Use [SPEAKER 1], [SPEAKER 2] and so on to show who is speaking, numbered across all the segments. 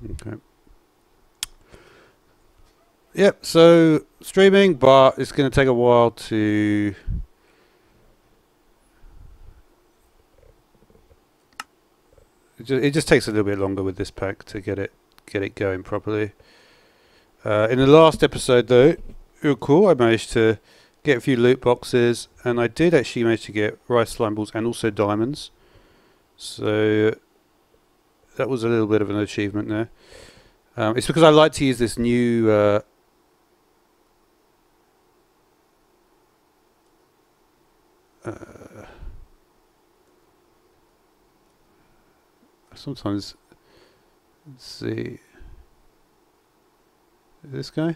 [SPEAKER 1] Okay. Yep, so streaming, but it's going to take a while to... It just takes a little bit longer with this pack to get it going properly. In the last episode, though, it was cool. I managed to get a few loot boxes, and I did actually manage to get rice slime balls and also diamonds. So that was a little bit of an achievement there. It's because I like to use this new... sometimes, let's see, this guy?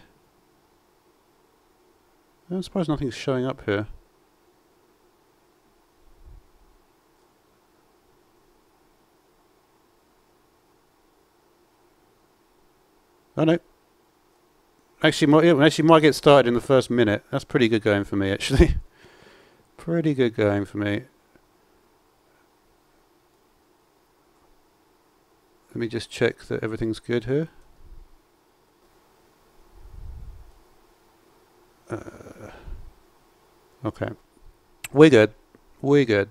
[SPEAKER 1] I'm surprised nothing's showing up here. Oh no. Actually might get started in the first minute. That's pretty good going for me, actually. Pretty good going for me. Let me just check that everything's good here. Okay. We're good. We're good.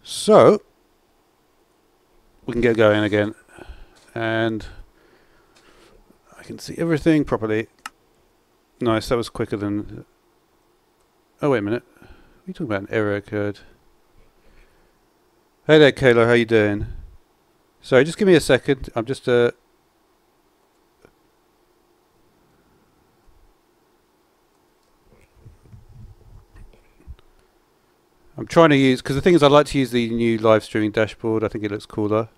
[SPEAKER 1] So, we can get going again. And I can see everything properly. Nice, that was quicker than... Oh, wait a minute. What are you talking about? An error occurred. Hey there, Kayla, how you doing? Sorry, just give me a second. I'm just I'm trying to use, because the thing is I like to use the new live streaming dashboard. I think it looks cooler.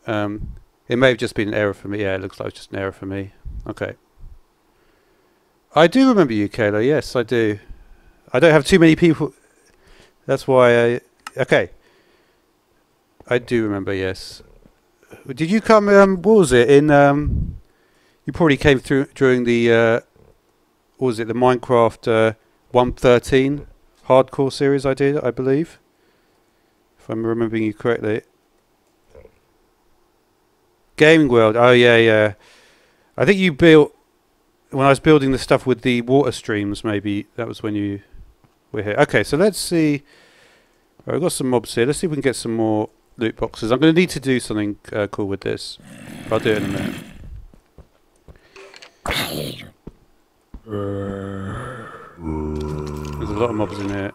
[SPEAKER 1] It may have just been an error for me. Yeah, it looks like it's just an error for me. Okay. I do remember you, Kayla. Yes, I do. I don't have too many people... That's why I... Okay. I do remember, yes. Did you come... what was it? In... you probably came through during the... what was it? The Minecraft 1.13 hardcore series I did, I believe. If I'm remembering you correctly. Gaming World. Oh, yeah, yeah. I think you built... When I was building the stuff with the water streams, maybe that was when you were here. Okay, so let's see... Right, I've got some mobs here. Let's see if we can get some more loot boxes. I'm going to need to do something cool with this. I'll do it in a minute. There's a lot of mobs in here.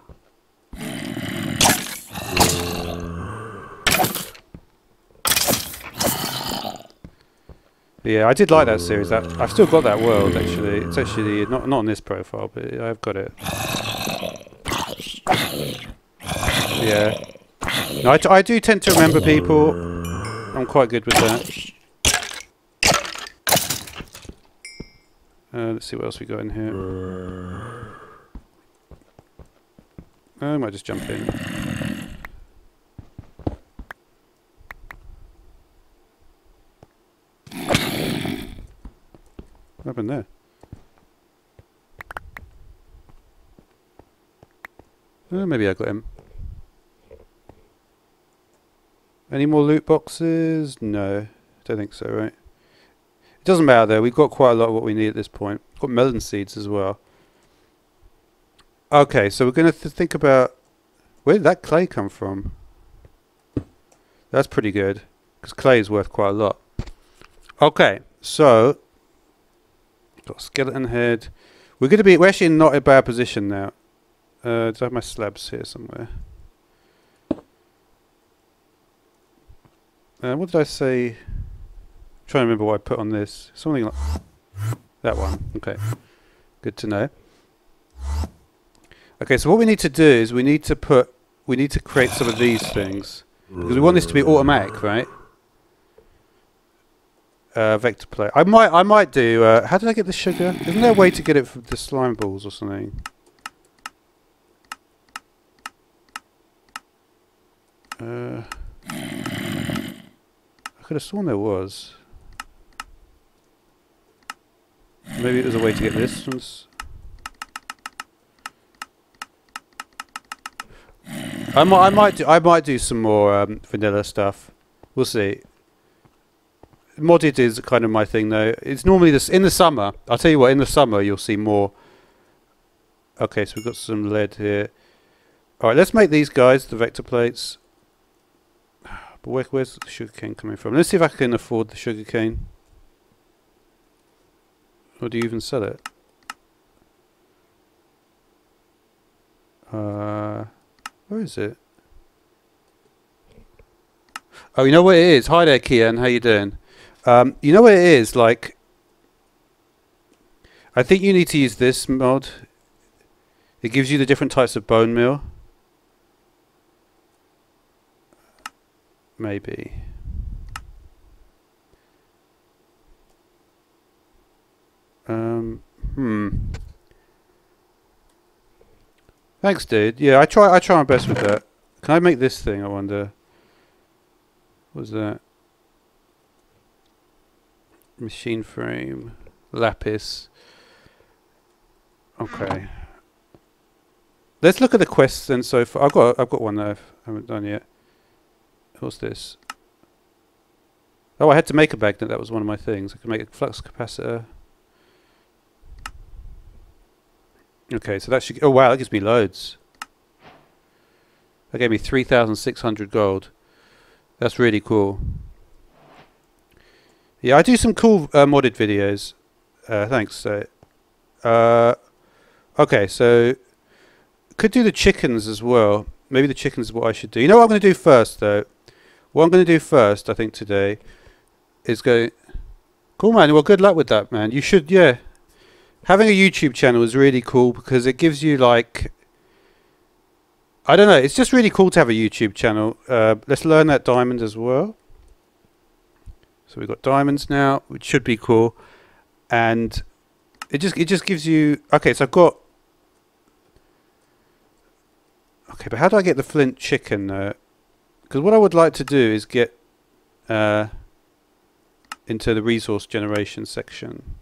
[SPEAKER 1] Yeah, I did like that series. I've still got that world, actually. It's actually not on this profile, but I've got it. Yeah. No, I do tend to remember people. I'm quite good with that. Let's see what else we got in here. I might just jump in. What happened there? Maybe I got him. Any more loot boxes? No, don't think so, right? It doesn't matter though, we've got quite a lot of what we need at this point. We've got melon seeds as well. Okay, so we're going to think about... Where did that clay come from? That's pretty good, because clay is worth quite a lot. Okay, so... Got a skeleton head. We're actually in not a bad position now. Do I have my slabs here somewhere? What did I say? I'm trying to remember what I put on this. Something like that one. Okay. Good to know. Okay, so what we need to do is we need to create some of these things. Because we want this to be automatic, right? Vector play. I might do how did I get the sugar? Isn't there a way to get it from the slime balls or something? I could have sworn there was. Maybe there's a way to get this one's. I might do some more vanilla stuff. We'll see. Modded is kind of my thing though. It's normally this in the summer. I'll tell you what, in the summer you'll see more. Okay, so we've got some lead here. Alright, let's make these guys, the vector plates. But where's the sugarcane coming from? Let's see if I can afford the sugarcane. Or do you even sell it? Where is it? Oh, you know what it is? Hi there, Kian. How you doing? You know what it is? Like, I think you need to use this mod. It gives you the different types of bone meal. Maybe. Thanks, dude. Yeah, I try my best with that. Can I make this thing, I wonder? What's that? Machine frame. Lapis. Okay. Let's look at the quests then so far. I've got one that I haven't done yet. What's this? Oh, I had to make a magnet. That was one of my things. I could make a flux capacitor. Okay, so that should... Oh, wow, that gives me loads. That gave me 3,600 gold. That's really cool. Yeah, I do some cool modded videos. Thanks. Okay, so... Could do the chickens as well. Maybe the chickens is what I should do. You know what I'm going to do first, though? What I'm going to do first, I think, today, is go... Cool, man. Well, good luck with that, man. You should, yeah. Having a YouTube channel is really cool because it gives you, like... I don't know. It's just really cool to have a YouTube channel. Let's learn that diamond as well. So we've got diamonds now, which should be cool. And it just gives you... Okay, so I've got... Okay, but how do I get the flint chicken, though? Because what I would like to do is get into the resource generation section.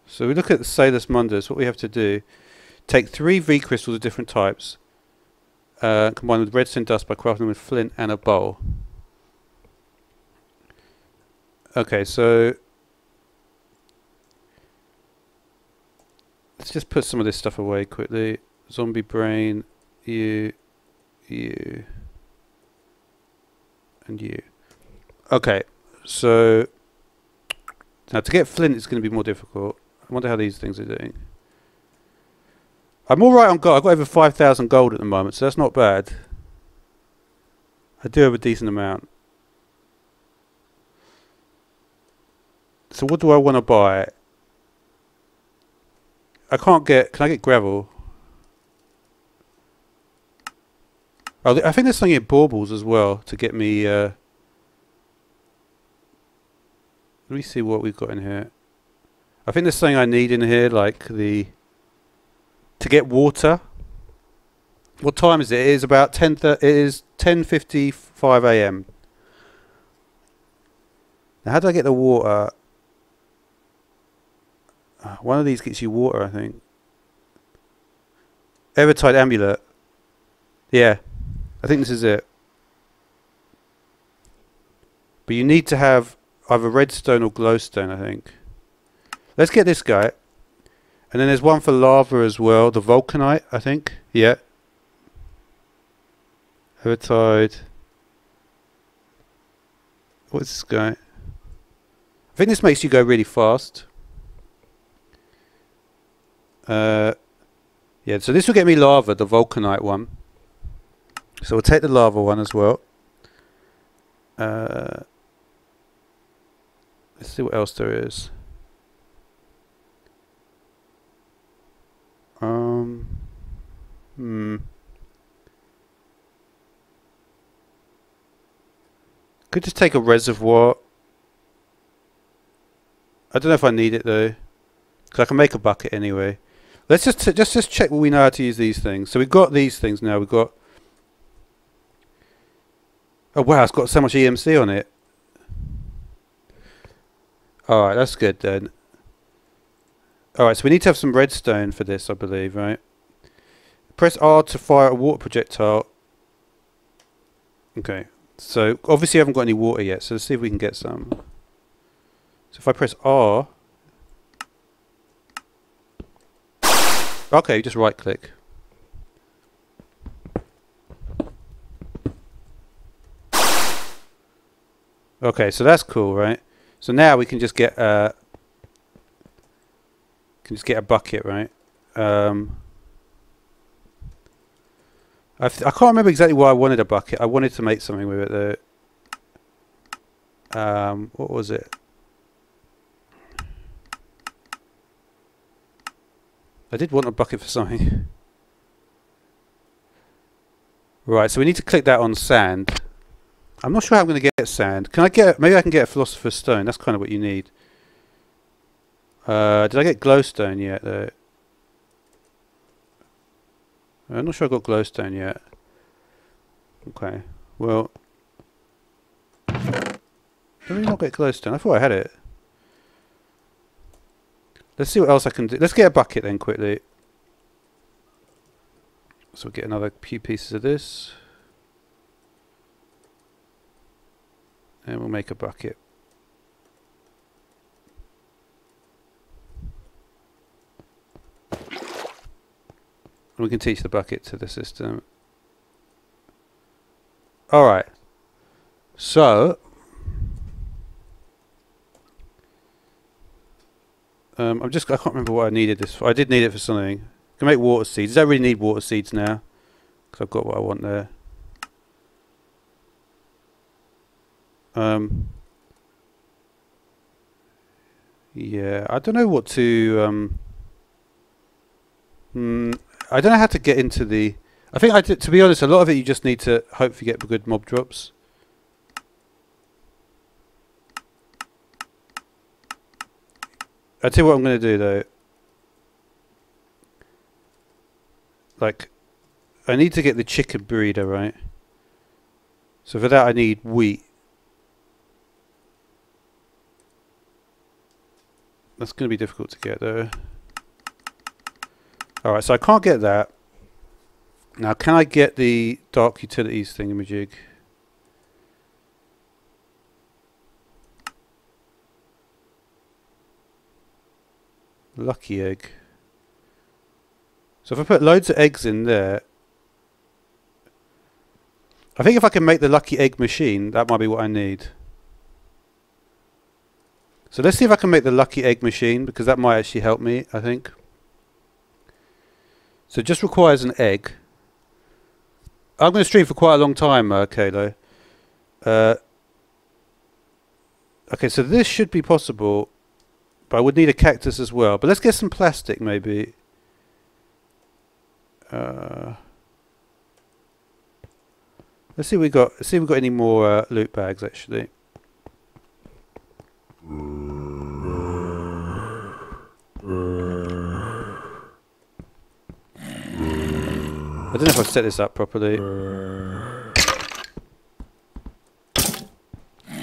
[SPEAKER 1] So we look at the Salus Mundus. What we have to do, take 3 V crystals of different types, combine with redstone dust by crafting them with flint and a bowl. Okay, so let's just put some of this stuff away quickly. Zombie brain, you, and you. Okay, so now to get flint is going to be more difficult. I wonder how these things are doing. I'm alright on gold. I've got over 5,000 gold at the moment, so that's not bad. I do have a decent amount. So what do I want to buy? I can't get... Can I get gravel? Oh, I think there's something in baubles as well to get me... Let me see what we've got in here. I think there's something I need in here, like the... To get water. What time is it? It is about 10... It is 10:55 AM. Now, how do I get the water? One of these gets you water, I think. Evertide amulet. Yeah, I think this is it. But you need to have either redstone or glowstone, I think. Let's get this guy. And then there's one for lava as well. The vulcanite, I think. Yeah. Evertide. What's this guy? I think this makes you go really fast. Yeah, so this will get me lava, the vulcanite one. So we'll take the lava one as well. Let's see what else there is. Could just take a reservoir. I don't know if I need it though, because I can make a bucket anyway. Let's just check what we know how to use these things. So we've got these things now. We've got... Oh wow, it's got so much EMC on it. Alright, that's good then. Alright, so we need to have some redstone for this, I believe, right? Press R to fire a water projectile. Okay, so obviously I haven't got any water yet, so let's see if we can get some. So if I press R... Okay, just right click. Okay, so that's cool, right? So now we can just get a bucket, right? I can't remember exactly why I wanted a bucket. I wanted to make something with it though. What was it? I did want a bucket for something. Right, so we need to click that on sand. I'm not sure how I'm going to get sand. Can I get... Maybe I can get a philosopher's stone. That's kind of what you need. Did I get glowstone yet though? I'm not sure I got glowstone yet. Okay, well... Did I not get glowstone? I thought I had it. Let's see what else I can do. Let's get a bucket then quickly. So we'll get another few pieces of this. And we'll make a bucket. And we can teach the bucket to the system. Alright. So... I can't remember what I needed this for. I did need it for something. I can make water seeds. I don't really need water seeds now, because I've got what I want there. Yeah, I don't know what to... I don't know how to get into the... I think, to be honest, a lot of it you just need to hopefully get good mob drops. I'll tell you what I'm going to do though. Like, I need to get the chicken breeder, right? So for that I need wheat. That's going to be difficult to get though. Alright, so I can't get that. Now can I get the dark utilities thingamajig? Lucky egg. So if I put loads of eggs in there, I think if I can make the lucky egg machine, that might be what I need. So let's see if I can make the lucky egg machine, because that might actually help me, I think. So it just requires an egg. I'm going to stream for quite a long time, Kalo. Okay, so this should be possible. But I would need a cactus as well. But let's get some plastic, maybe. Let's see if we got. Let's see if we got any more loot bags. Actually. I don't know if I've set this up properly.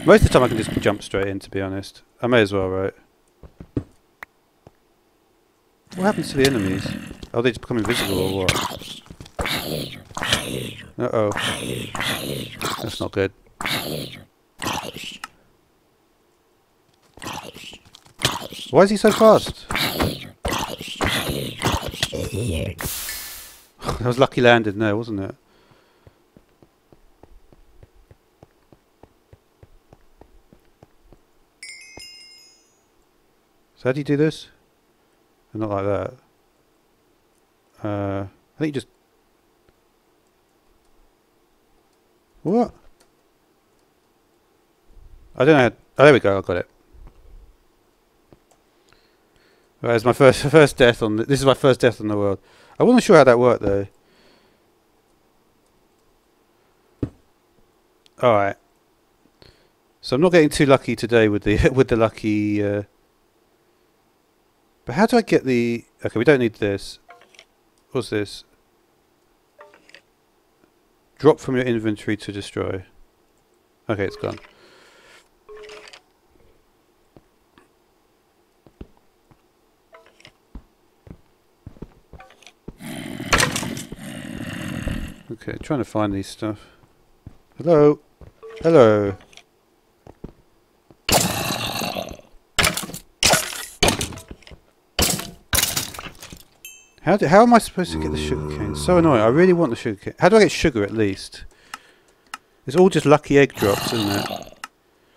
[SPEAKER 1] Most of the time I can just jump straight in, to be honest. I may as well, right? What happens to the enemies? Oh, they just become invisible or what? Uh-oh. That's not good. Why is he so fast? That was lucky landing there, wasn't it? So how do you do this? Not like that. I think you just... What? I don't know. Oh, there we go. I got it. Right, it's my first death on... This is my first death in the world. I wasn't sure how that worked though. All right. So I'm not getting too lucky today with the with the lucky. But how do I get the... Okay, we don't need this. What's this? Drop from your inventory to destroy. Okay, it's gone. Okay, trying to find these stuff. Hello? Hello? How am I supposed to get the sugar cane? So annoying. I really want the sugar cane. How do I get sugar at least? It's all just lucky egg drops, isn't it?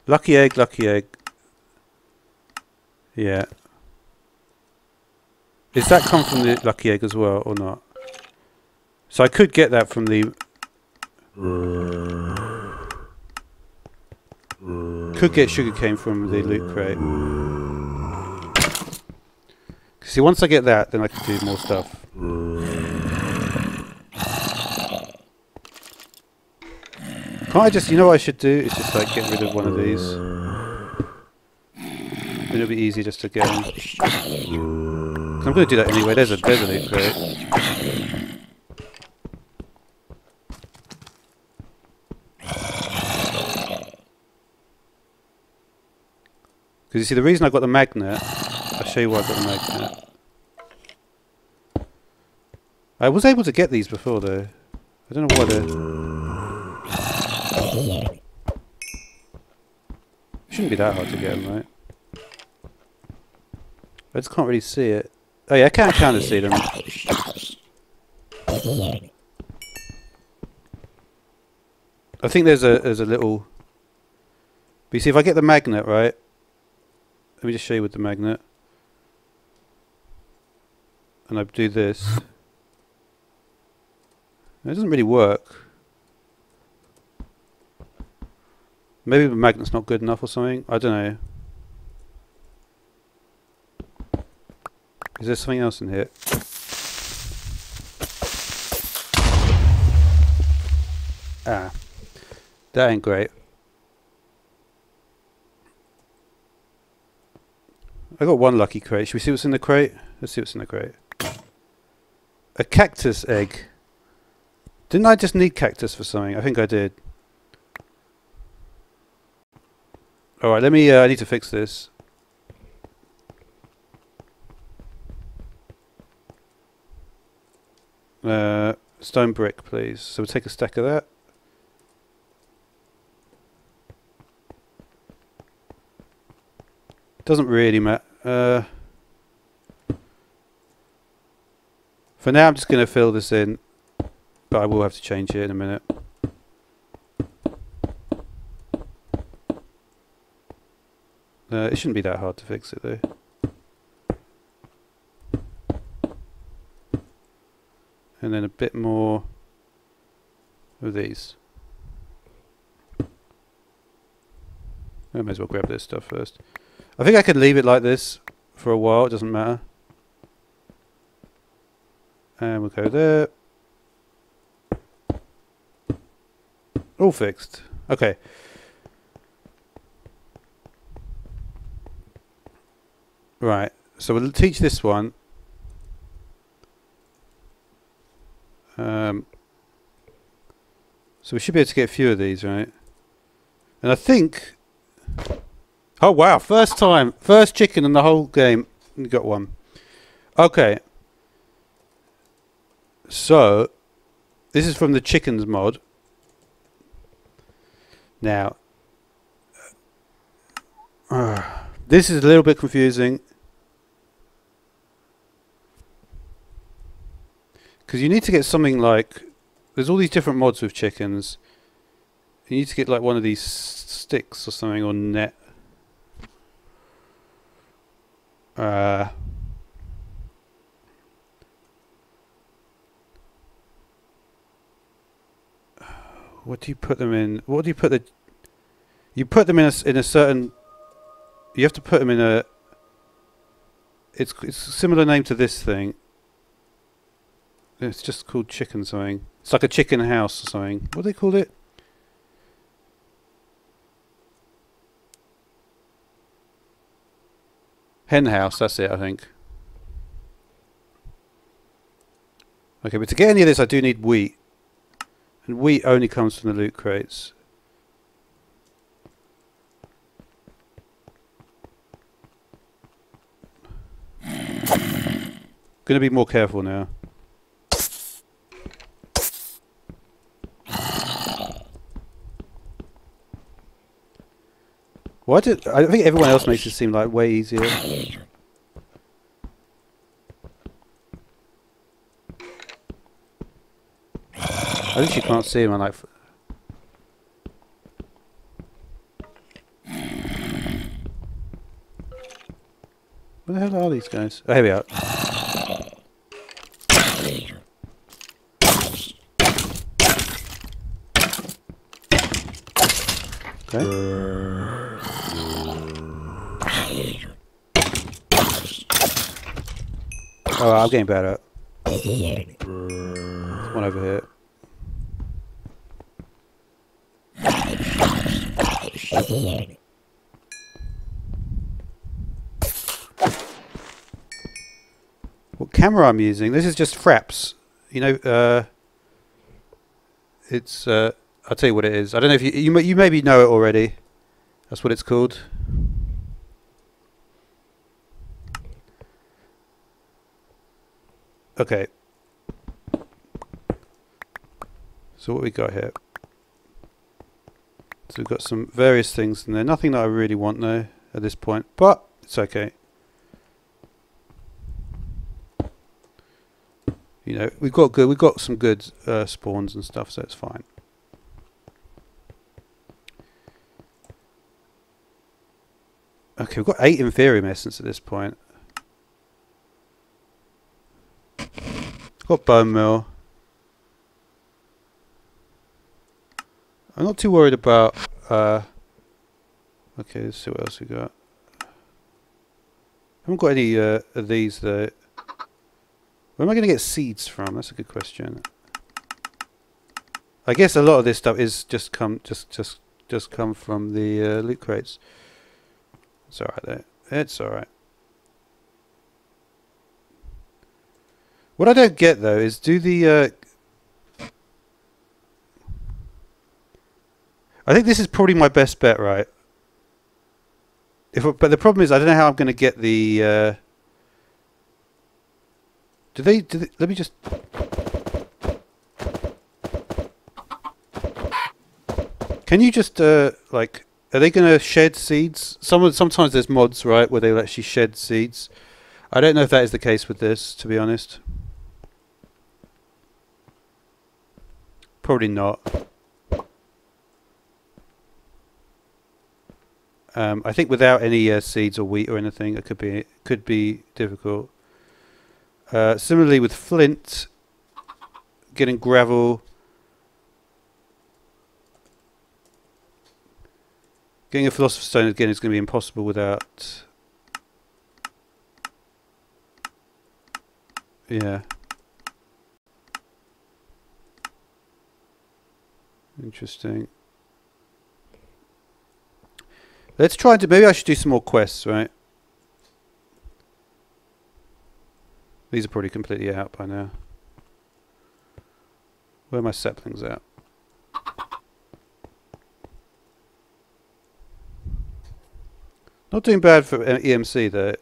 [SPEAKER 1] Lucky egg, lucky egg. Yeah. Does that come from the lucky egg as well, or not? So I could get that from the... Could get sugarcane from the loot crate. See, once I get that, then I can do more stuff. Can't I just... You know what I should do? It's just like get rid of one of these. Then it'll be easy just to get them. I'm going to do that anyway. There's a loot crate. Because you see, the reason I got the magnet, I'll show you why I got the magnet. I was able to get these before though. I don't know why they're... Shouldn't be that hard to get them, right? I just can't really see it. Oh yeah, I can kind of see them. I think there's a little... But you see, if I get the magnet, right? Let me just show you with the magnet. And I do this. It doesn't really work. Maybe the magnet's not good enough or something. I don't know. Is there something else in here? Ah. That ain't great. I got one lucky crate. Should we see what's in the crate? Let's see what's in the crate. A cactus egg. Didn't I just need cactus for something? I think I did. Alright, let me... I need to fix this. Stone brick, please. So we'll take a stack of that. Doesn't really matter. For now, I'm just going to fill this in, but I will have to change it in a minute. It shouldn't be that hard to fix it, though. And then a bit more of these. I may as well grab this stuff first. I think I could leave it like this for a while, it doesn't matter. And we'll go there. All fixed. Okay. Right, so we'll teach this one. So we should be able to get a few of these, right? And I think... Oh wow, first time, first chicken in the whole game. You got one. Okay. So, this is from the chickens mod. Now, this is a little bit confusing. Because you need to get something like... There's all these different mods with chickens. You need to get like one of these sticks or something, or net. What do you put them in? What do you put the... You put them in a certain... You have to put them in a... It's a similar name to this thing. It's just called chicken something. It's like a chicken house or something. What do they call it? Hen house, that's it, I think. Okay, but to get any of this I do need wheat. And wheat only comes from the loot crates. Gonna be more careful now. Why did I think everyone else makes it seem like way easier? I think you can't see him on like. Where the hell are these guys? Oh, here we are. Okay. Oh, I'm getting better. There's one over here. What camera I'm using? This is just Fraps. You know, it's. I'll tell you what it is. I don't know if you maybe know it already. That's what it's called. Okay. So what we got here? So we've got some various things in there. Nothing that I really want though at this point, but it's okay. You know, we've got some good spawns and stuff, so it's fine. Okay, we've got 8 Inferium Essence at this point. Got Bone Meal. I'm not too worried about. Okay, let's see what else we got. I haven't got any of these though. Where am I going to get seeds from? That's a good question. I guess a lot of this stuff is just come from the loot crates. It's alright though. It's alright. What I don't get though is do the I think this is probably my best bet, right? But the problem is I don't know how I'm going to get the do they let me just can you just like are they going to shed seeds? Sometimes there's mods, right, where they'll actually shed seeds. I don't know if that is the case with this, to be honest. Probably not. I think without any seeds or wheat or anything, it could be difficult. Similarly with flint, getting gravel, getting a philosopher's stone again is going to be impossible without. Yeah. Interesting. Let's try to. Maybe I should do some more quests, right? These are probably completely out by now. Where are my saplings at? Not doing bad for EMC though.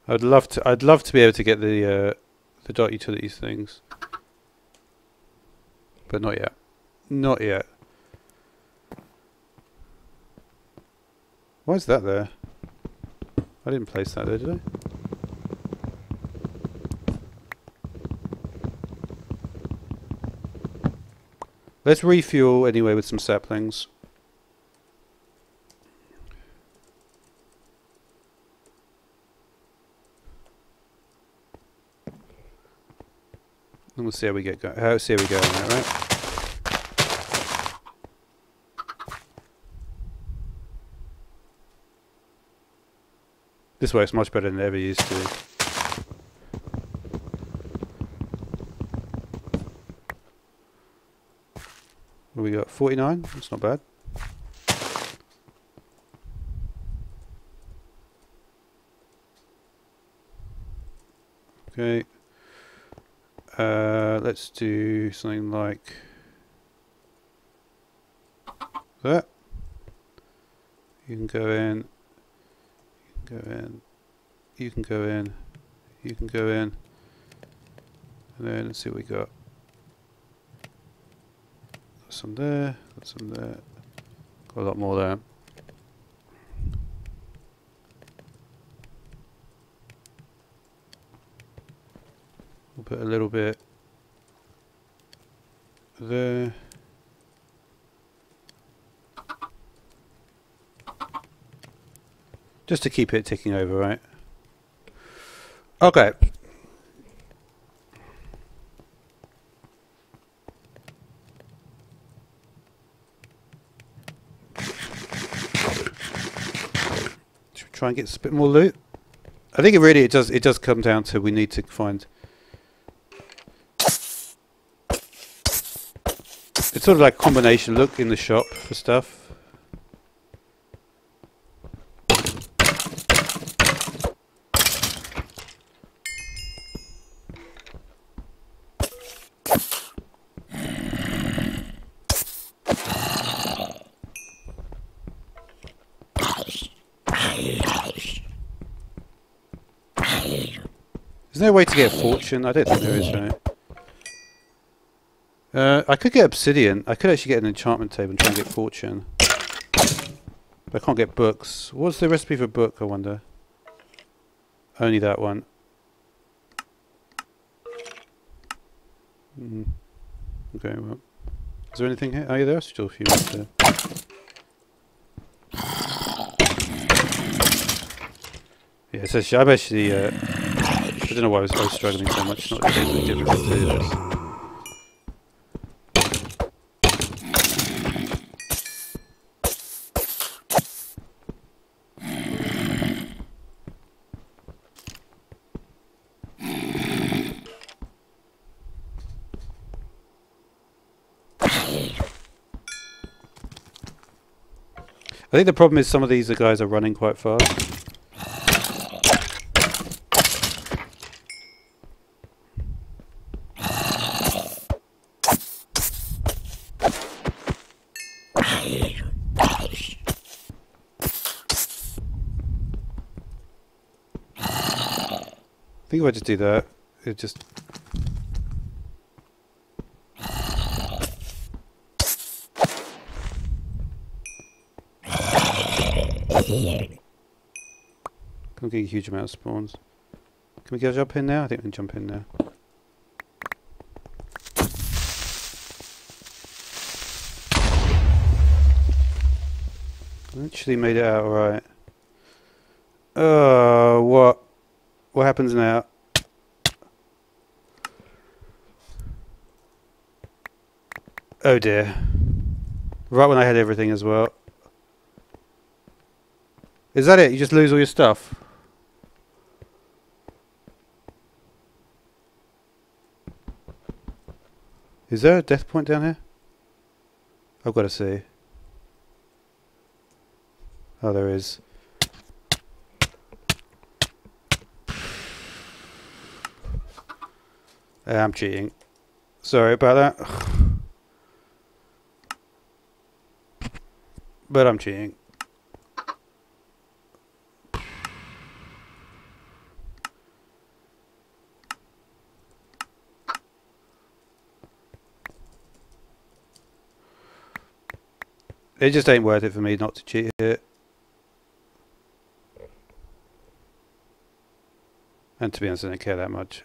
[SPEAKER 1] I'd love to be able to get the dot utilities things, but not yet. Not yet. Why is that there? I didn't place that there, did I? Let's refuel anyway with some saplings. And we'll see how we get going. See how we go on that, right? This works much better than it ever used to. We got 49. That's not bad. Okay. Let's do something like that. You can go in. You can go in. You can go in. You can go in. And then let's see what we got. Got some there. Got some there. Got a lot more there. We'll put a little bit there. Just to keep it ticking over, right? Okay. Should we try and get a bit more loot? I think it does come down to we need to find. It's sort of like a combination look in the shop for stuff. There's no way to get a fortune. I don't think there is, right? I could get obsidian. I could actually get an enchantment table and try and get fortune. But I can't get books. What's the recipe for a book, I wonder? Only that one. Okay, well. Is there anything here? Oh, yeah, there are still a few minutes there. Yeah, it's actually, I'm actually, I don't know why I was struggling so much. Not really difficult to do this. I think the problem is some of these guys are running quite fast. I think if I just do that, it just... Can't get a huge amount of spawns. Can we go jump in now? I think we can jump in now. Actually made it out alright. Oh, what? What happens now? Oh dear. Right when I had everything as well. Is that it? You just lose all your stuff? Is there a death point down here? I've got to see. Oh, there is. I'm cheating. Sorry about that. But I'm cheating. It just ain't worth it for me not to cheat here. And to be honest, I don't care that much.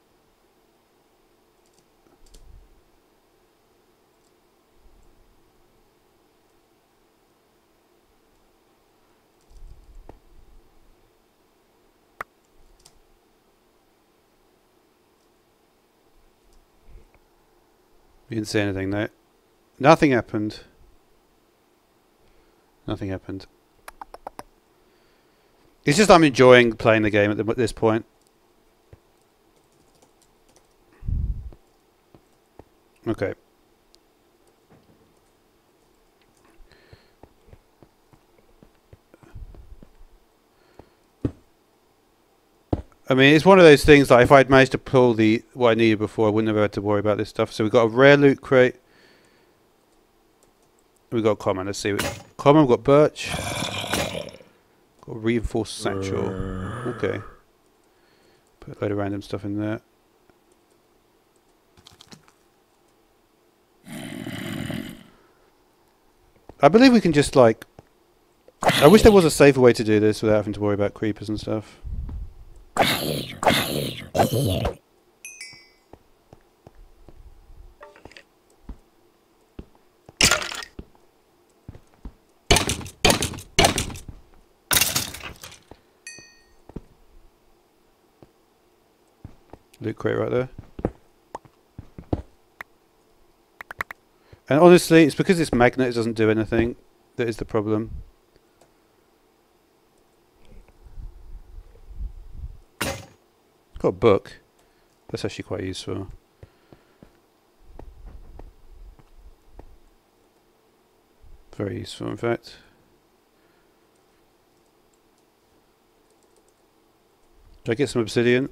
[SPEAKER 1] You didn't say anything though. Nothing happened. Nothing happened. It's just I'm enjoying playing the game at this point. Okay. I mean, it's one of those things that if I'd managed to pull what I needed before, I wouldn't have had to worry about this stuff. So we've got a rare loot crate. We've got common. Let's see. Common, we've got birch. Got a reinforced satchel. Okay. Put a load of random stuff in there. I believe we can just like... I wish there was a safer way to do this without having to worry about creepers and stuff. Loot crate right there. And honestly, it's because this magnet doesn't do anything that is the problem. Got a book. That's actually quite useful. Very useful, in fact. Did I get some obsidian?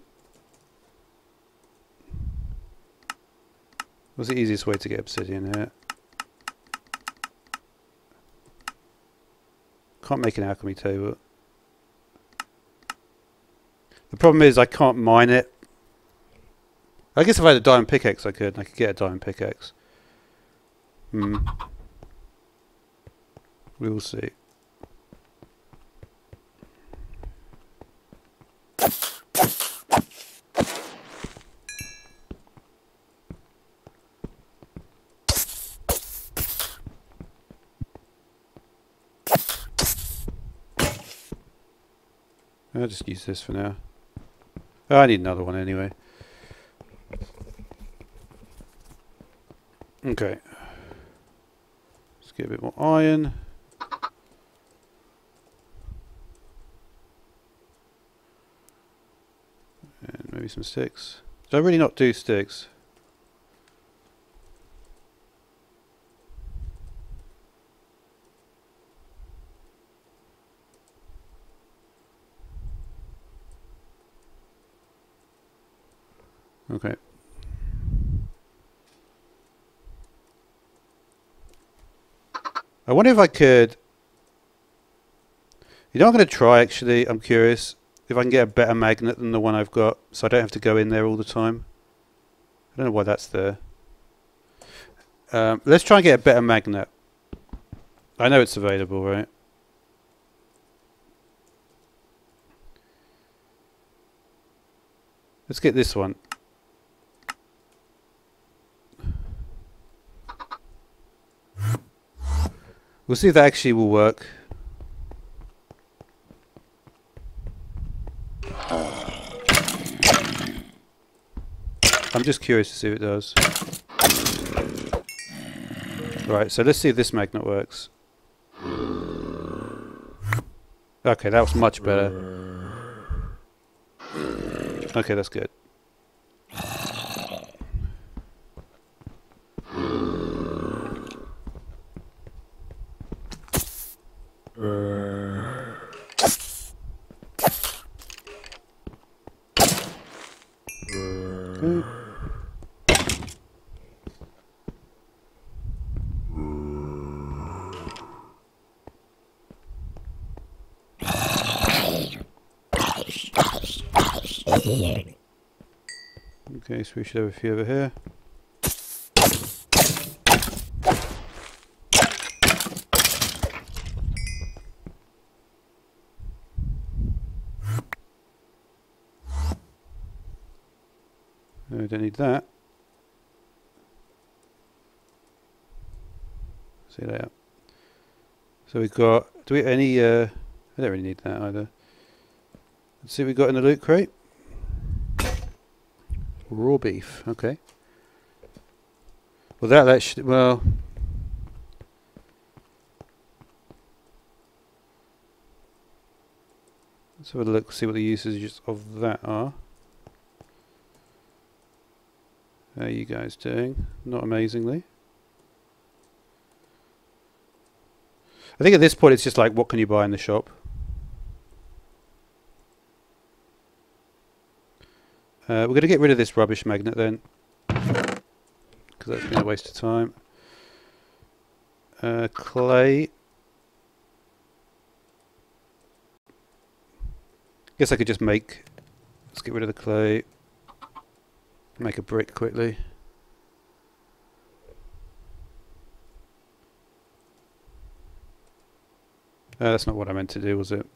[SPEAKER 1] What's the easiest way to get obsidian here? Can't make an alchemy table. The problem is I can't mine it. I guess if I had a diamond pickaxe I could get a diamond pickaxe. We will see. I'll just use this for now. Oh, I need another one anyway. Okay. Let's get a bit more iron. And maybe some sticks. Did I really not do sticks? Okay. I wonder if I could... You know, I'm going to try actually, I'm curious, if I can get a better magnet than the one I've got, so I don't have to go in there all the time. I don't know why that's there. Let's try and get a better magnet. I know it's available, right? Let's get this one. We'll see if that actually will work. I'm just curious to see if it does. Right, so let's see if this magnet works. Okay, that was much better. Okay, that's good. Okay, so we should have a few over here. No, I don't need that. See that. So we've got, do we have any, I don't really need that either. Let's see what we've got in the loot crate. Raw beef, okay. Well that should, well... Let's have a look, see what the usages of that are. How are you guys doing? Not amazingly. I think at this point it's just like, what can you buy in the shop? We're going to get rid of this rubbish magnet then, because that's been a waste of time. Clay. Guess I could just make... Let's get rid of the clay. Make a brick quickly. That's not what I meant to do, was it?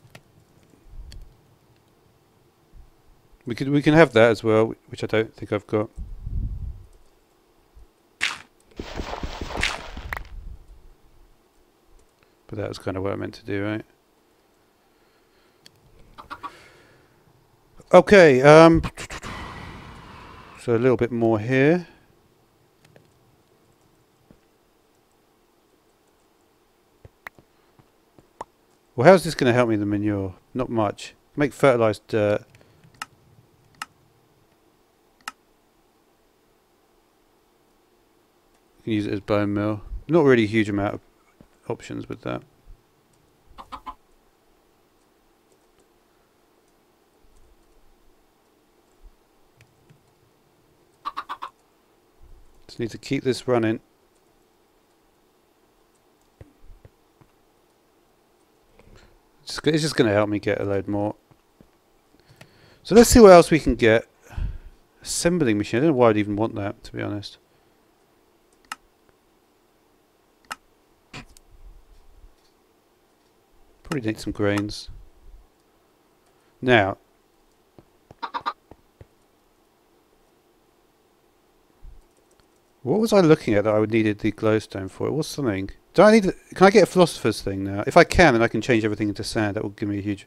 [SPEAKER 1] We can have that as well, which I don't think I've got. But that was kind of what I meant to do, right? Okay, so a little bit more here. Well, how's this going to help me, the manure? Not much. Make fertilized dirt. You can use it as bone meal. Not really a huge amount of options with that. Just need to keep this running. It's just going to help me get a load more. So let's see what else we can get. Assembling machine. I don't know why I'd even want that, to be honest. Probably need some grains. Now, what was I looking at that I would needed the glowstone for? It was something. Do I need? Can I get a philosopher's thing now? If I can, then I can change everything into sand. That will give me a huge.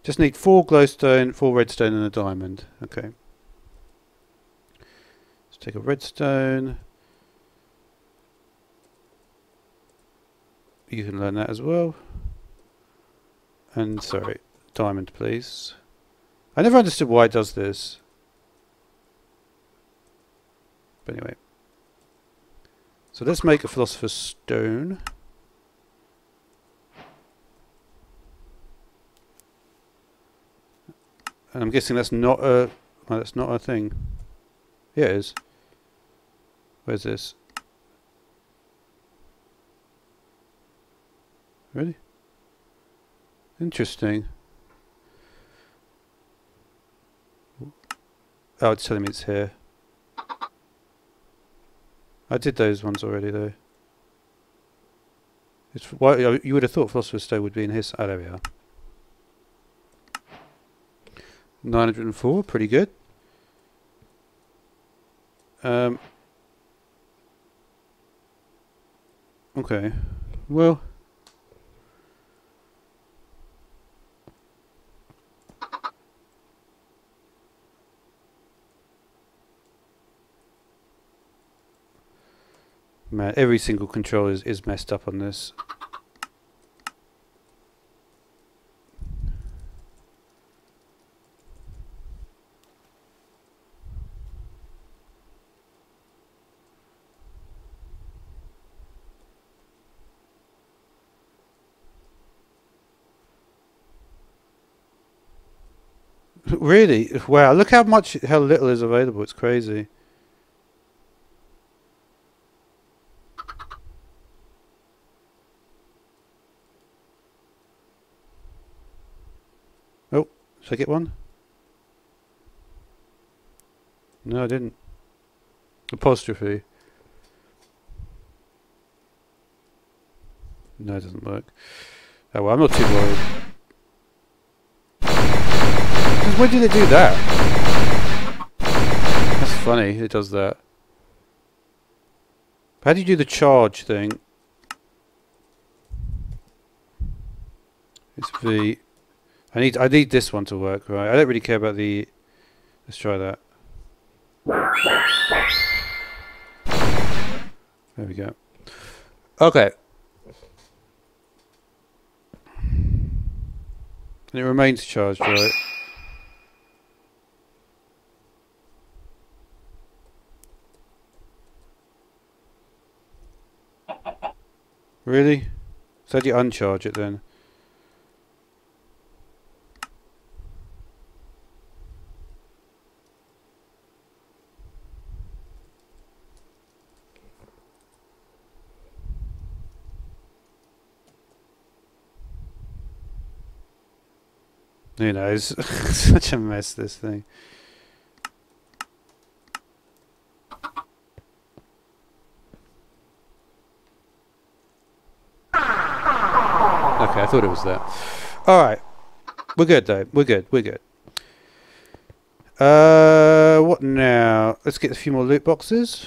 [SPEAKER 1] Just need 4 glowstone, 4 redstone, and a diamond. Okay. Let's take a redstone. You can learn that as well. And sorry, diamond, please. I never understood why it does this. But anyway. So let's make a philosopher's stone. And I'm guessing that's not a... Well, that's not a thing. Yeah, it is. Where's this? Really? Interesting. Oh, it's telling me it's here. I did those ones already, though. It's why you would have thought Philosopher's Stone would be in his. Oh, there we are. 904, pretty good. Okay. Well. Man, every single control is messed up on this. Really? Wow, look how little is available. It's crazy. Oh, should I get one? No, I didn't. Apostrophe. No, it doesn't work. Oh well, I'm not too worried. When did it do that? That's funny, it does that. How do you do the charge thing? It's V. I need this one to work, right? I don't really care about the... Let's try that. There we go. Okay. And it remains charged, right? Really? So how do you uncharge it then? Who knows? Such a mess, this thing. Okay, I thought it was that. Alright. We're good though. We're good. We're good. What now? Let's get a few more loot boxes.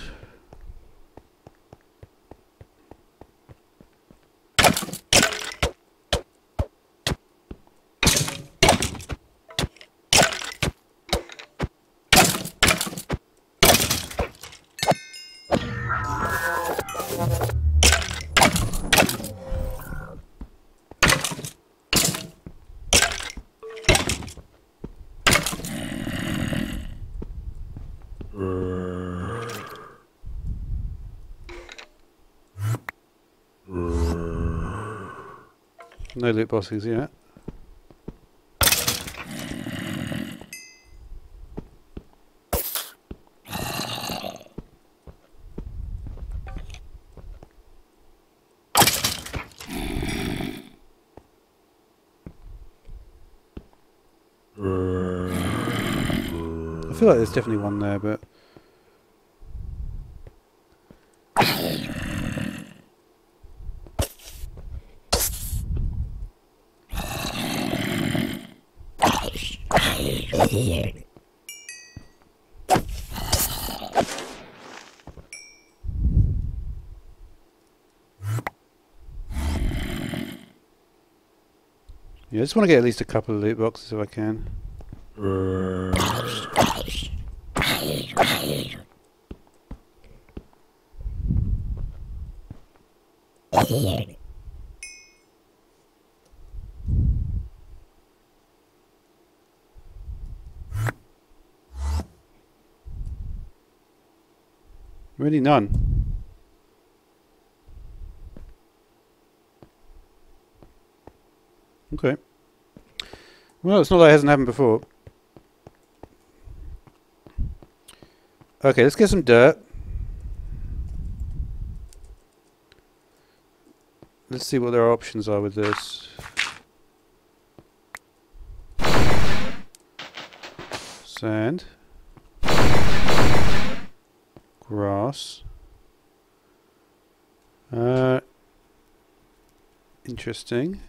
[SPEAKER 1] No loot boxes yet. I feel like there's definitely one there, but yeah, I just want to get at least a couple of loot boxes if I can. Really none. Okay. Well, it's not like it hasn't happened before. Okay, let's get some dirt. Let's see what their options are with this. Sand. Grass. Interesting.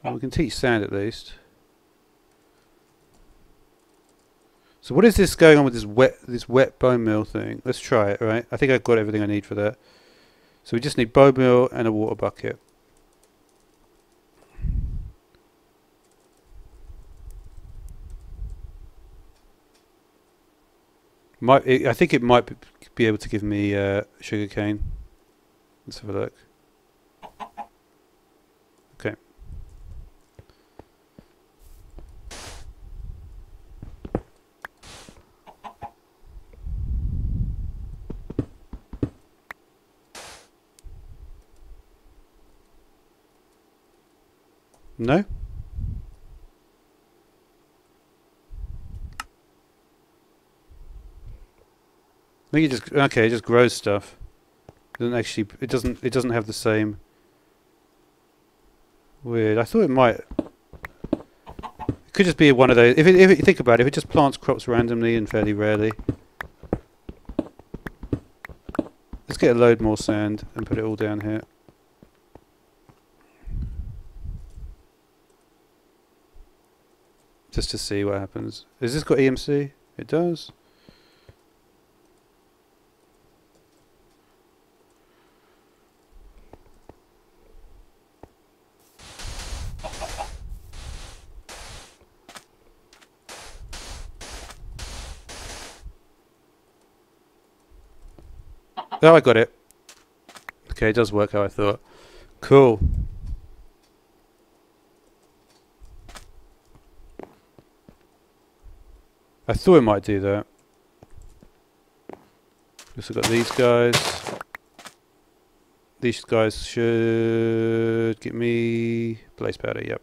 [SPEAKER 1] Well, we can teach sand at least. So what is this going on with this wet bone meal thing? Let's try it, right? I think I've got everything I need for that. So we just need bone meal and a water bucket. I think it might be able to give me sugar cane. Let's have a look. Okay. No? I think it just grows stuff. It doesn't have the same. Weird. I thought it might. It could just be one of those. If you think about it, if it just plants crops randomly and fairly rarely. Let's get a load more sand and put it all down here. Just to see what happens. Has this got EMC? It does. Oh, I got it. Okay, it does work how I thought. Cool. I thought it might do that. Also got these guys. These guys should get me blaze powder, yep.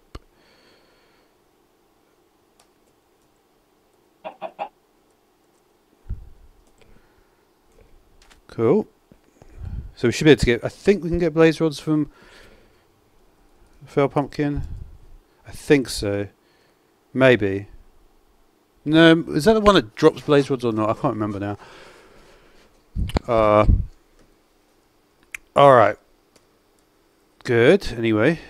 [SPEAKER 1] Cool. So we should be able to get, I think we can get blaze rods from Fell Pumpkin. think so. Maybe. No, is that the one that drops blaze rods or not? I can't remember now. Alright. Good, anyway.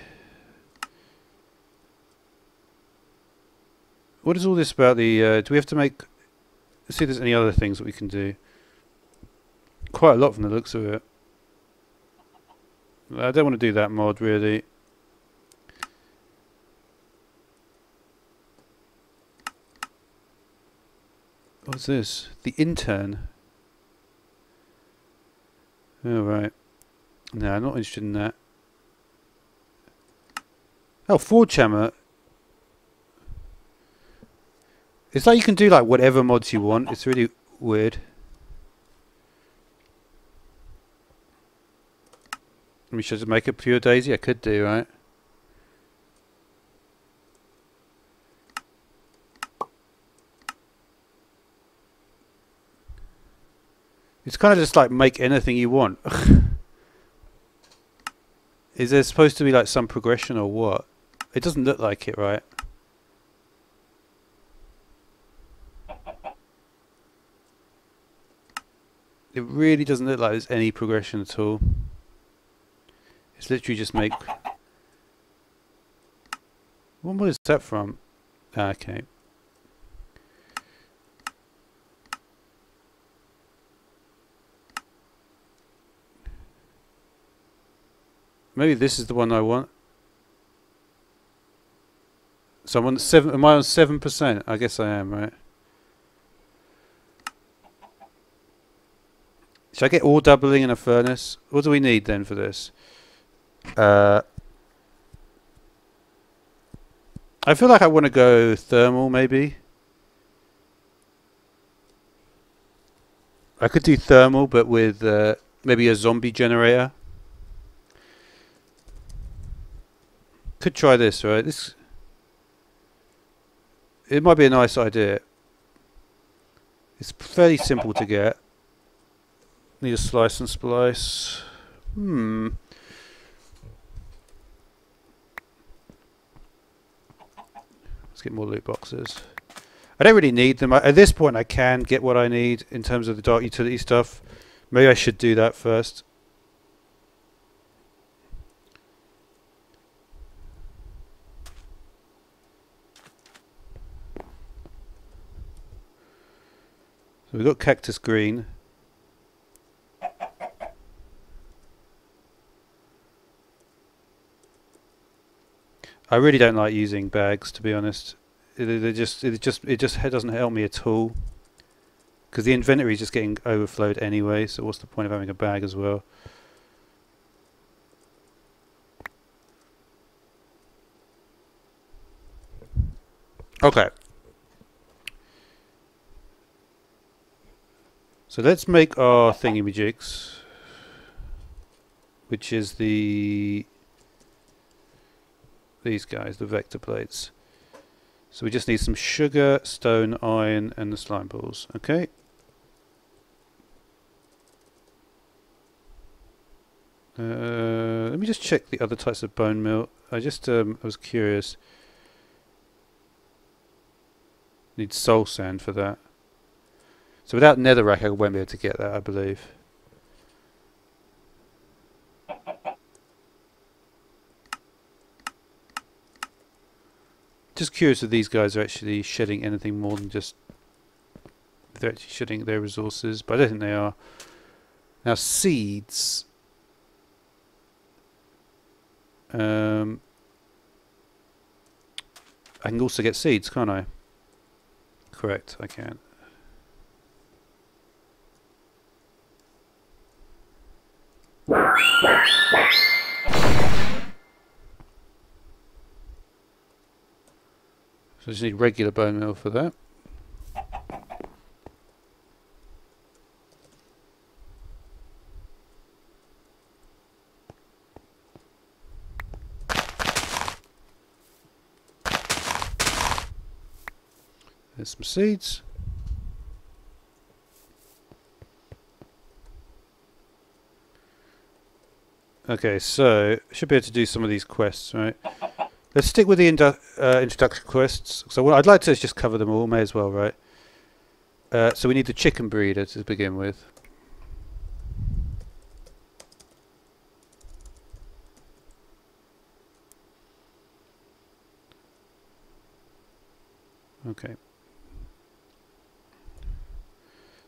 [SPEAKER 1] What is all this about the... do we have to make... Let's see if there's any other things that we can do. Quite a lot from the looks of it. I don't want to do that mod, really. What's this? The intern. Oh, right. No, I'm not interested in that. Oh, Forge Hammer. It's like you can do like whatever mods you want. It's really weird. We should just make a pure daisy. I could do, right? It's kind of just like make anything you want. Is there supposed to be like some progression or what? It doesn't look like it, right? It really doesn't look like there's any progression at all. It's literally just make... What is that from? Ah, okay. Maybe this is the one I want. So I'm on 7. Am I on 7%? I guess I am, right? Should I get ore doubling in a furnace? What do we need then for this? I feel like I want to go thermal, maybe. I could do thermal, but with maybe a zombie generator. Could try this, right? It might be a nice idea. It's fairly simple to get. Need a slice and splice. Let's get more loot boxes. I don't really need them. At this point I can get what I need in terms of the dark utility stuff. Maybe I should do that first. So we've got cactus green. I really don't like using bags, to be honest. It just doesn't help me at all. Because the inventory is just getting overflowed anyway. So what's the point of having a bag as well? Okay. So let's make our thingamajigs, which is these guys, the vector plates. So we just need some sugar, stone, iron, and the slime balls. Okay. Let me just check the other types of bone meal. I was curious. Need soul sand for that. So without netherrack I won't be able to get that, I believe. Just curious if these guys are actually shedding anything more than just... They're actually shedding their resources, but I don't think they are. Now seeds... I can also get seeds, can't I? Correct, I can. So I just need regular bone meal for that. There's some seeds. Okay, so I should be able to do some of these quests, right? Let's stick with the introduction quests. So what I'd like to just cover them all. May as well, right? So we need the chicken breeder to begin with. Okay.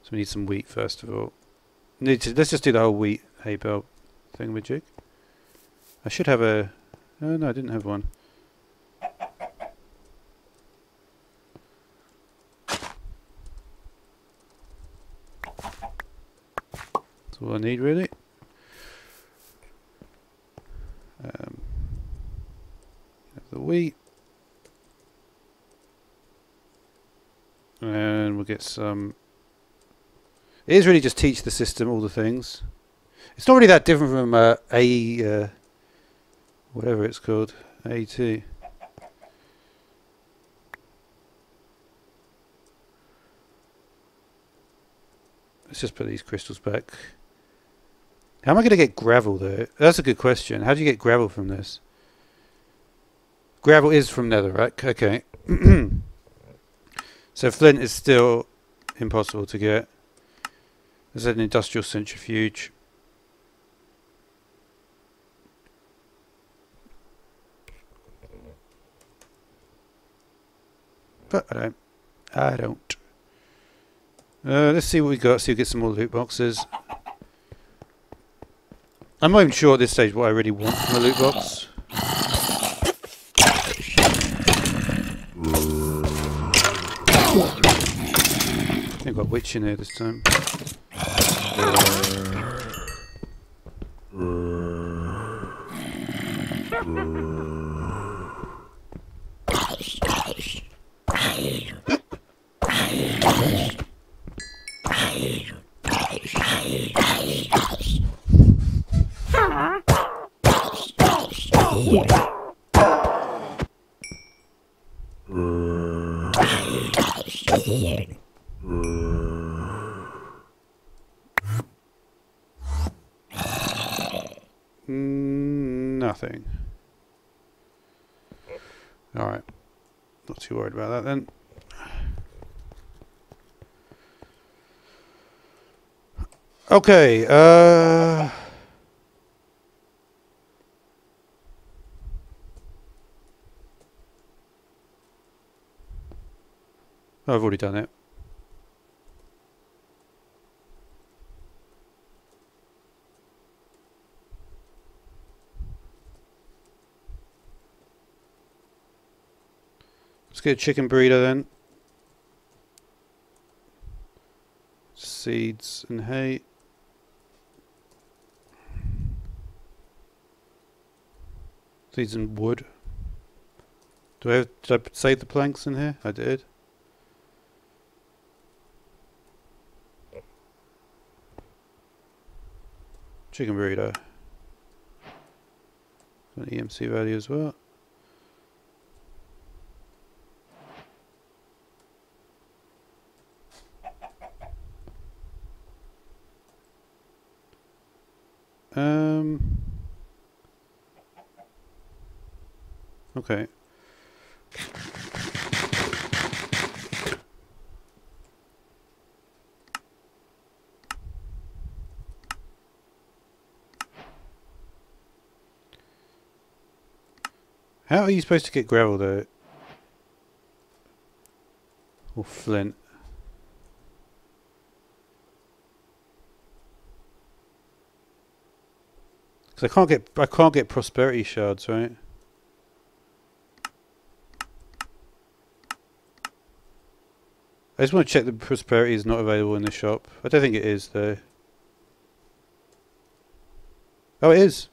[SPEAKER 1] So we need some wheat first of all. Let's just do the whole wheat hay bale thingamajig. I should have a... Oh no, I didn't have one. That's all I need really. Have the wheat. And we'll get some... It is really just teach the system all the things. It's not really that different from whatever it's called, AT. Let's just put these crystals back. How am I going to get gravel though? That's a good question. How do you get gravel from this? Gravel is from netherrack, okay. So flint is still impossible to get. There's an industrial centrifuge. But I don't. Let's see what we got. See if we get some more loot boxes. I'm not even sure at this stage what I really want from a loot box. I think I've got witch in here this time. Nothing. Alright. Not too worried about that then. Okay, I've already done it. Let's get a chicken breeder then. Seeds and hay. Seeds and wood. Did I save the planks in here? I did. Chicken breeder. Got an EMC value as well. Okay. How are you supposed to get gravel though? Or flint? Because I can't get prosperity shards, right? I just want to check the prosperity is not available in the shop. I don't think it is though. Oh, it is.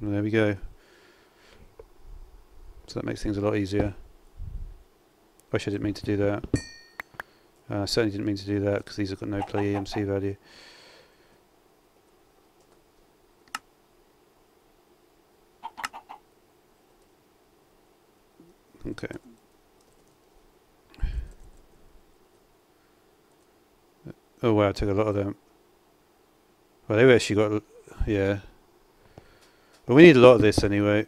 [SPEAKER 1] Well, there we go. So that makes things a lot easier. Wish I didn't mean to do that. I certainly didn't mean to do that because these have got no play EMC value. Okay. Oh wow, I took a lot of them. Well, they actually got, yeah. But we need a lot of this anyway.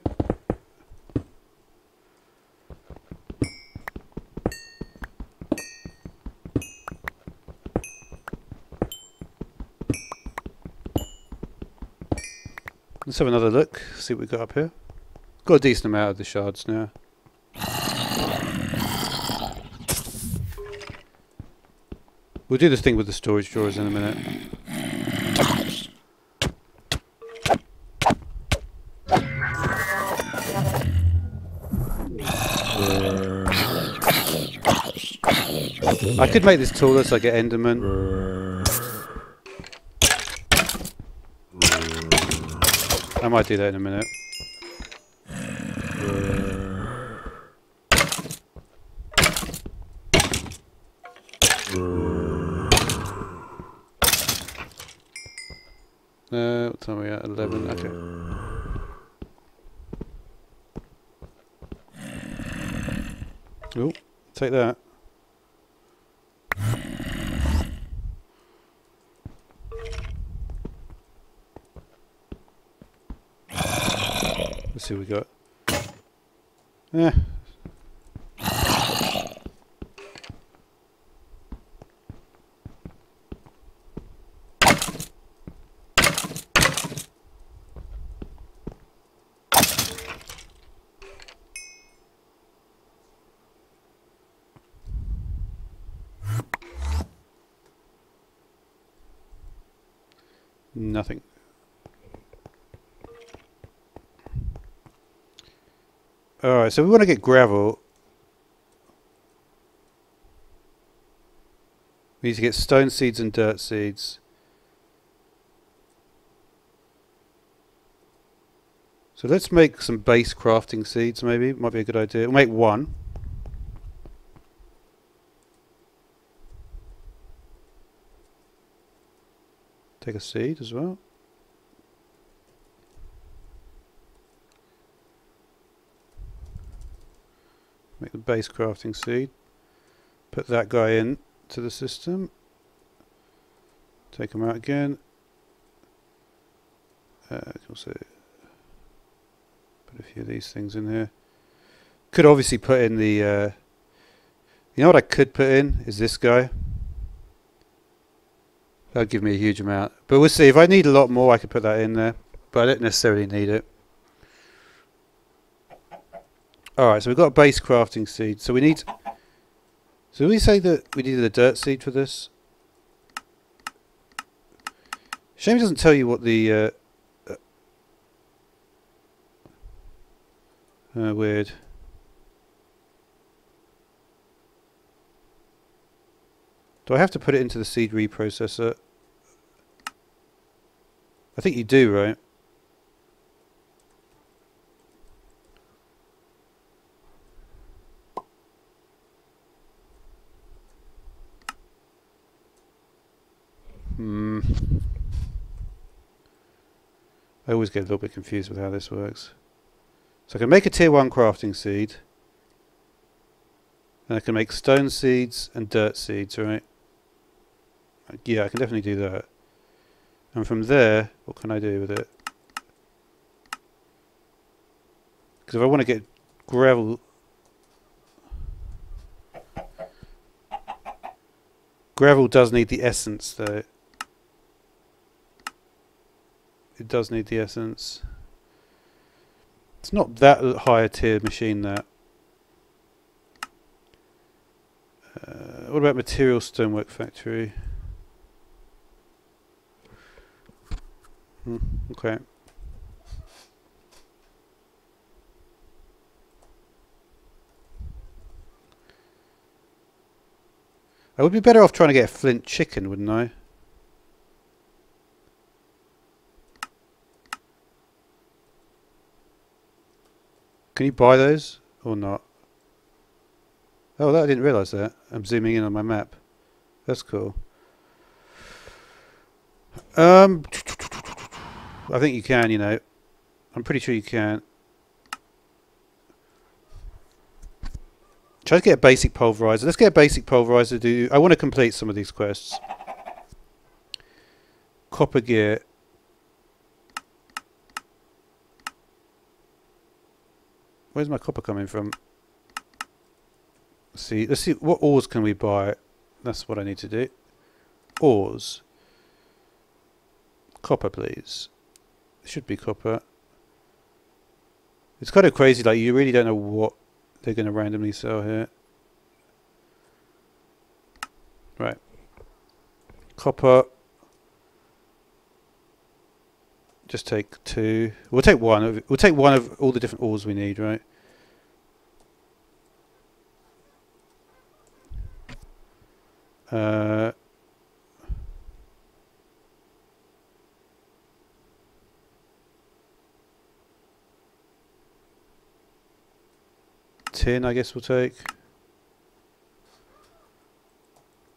[SPEAKER 1] Let's have another look, see what we've got up here. Got a decent amount of the shards now. We'll do this thing with the storage drawers in a minute. I could make this taller so I get Enderman. I might do that in a minute. What time are we at? 11, okay. Oh, take that. Let's see what we got. Yeah. Nothing. Alright, so we want to get gravel. We need to get stone seeds and dirt seeds. So let's make some base crafting seeds maybe. Might be a good idea. We'll make one. Take a seed as well. Make the base crafting seed. Put that guy in to the system. Take him out again. Also put a few of these things in here. Could obviously put in the... you know what I could put in? Is this guy. That would give me a huge amount. But we'll see. If I need a lot more, I could put that in there. But I don't necessarily need it. Alright, so we've got a base crafting seed. So we need... So do we say that we needed a dirt seed for this? Shame it doesn't tell you what the... weird. Do I have to put it into the seed reprocessor? I think you do, right? I always get a little bit confused with how this works. So I can make a tier 1 crafting seed. And I can make stone seeds and dirt seeds, right? Yeah, I can definitely do that. And from there, what can I do with it? Because if I want to get gravel... Gravel does need the essence, though. It does need the essence. It's not that high a tier machine, that. What about material stonework factory? Okay. I would be better off trying to get a flint chicken, wouldn't I? Can you buy those or not? Oh, I didn't realise that. I'm zooming in on my map. That's cool. I think you can, you know. I'm pretty sure you can. Try to get a basic pulverizer. Let's get a basic pulverizer. I want to complete some of these quests. Copper gear. Where's my copper coming from? Let's see what ores can we buy. That's what I need to do. Ores. Copper, please. It should be copper. It's kind of crazy, like you really don't know what they're going to randomly sell here. Right. Copper. Just take 2. We'll take 1. We'll take 1 of all the different ores we need, right? Tin, I guess we'll take.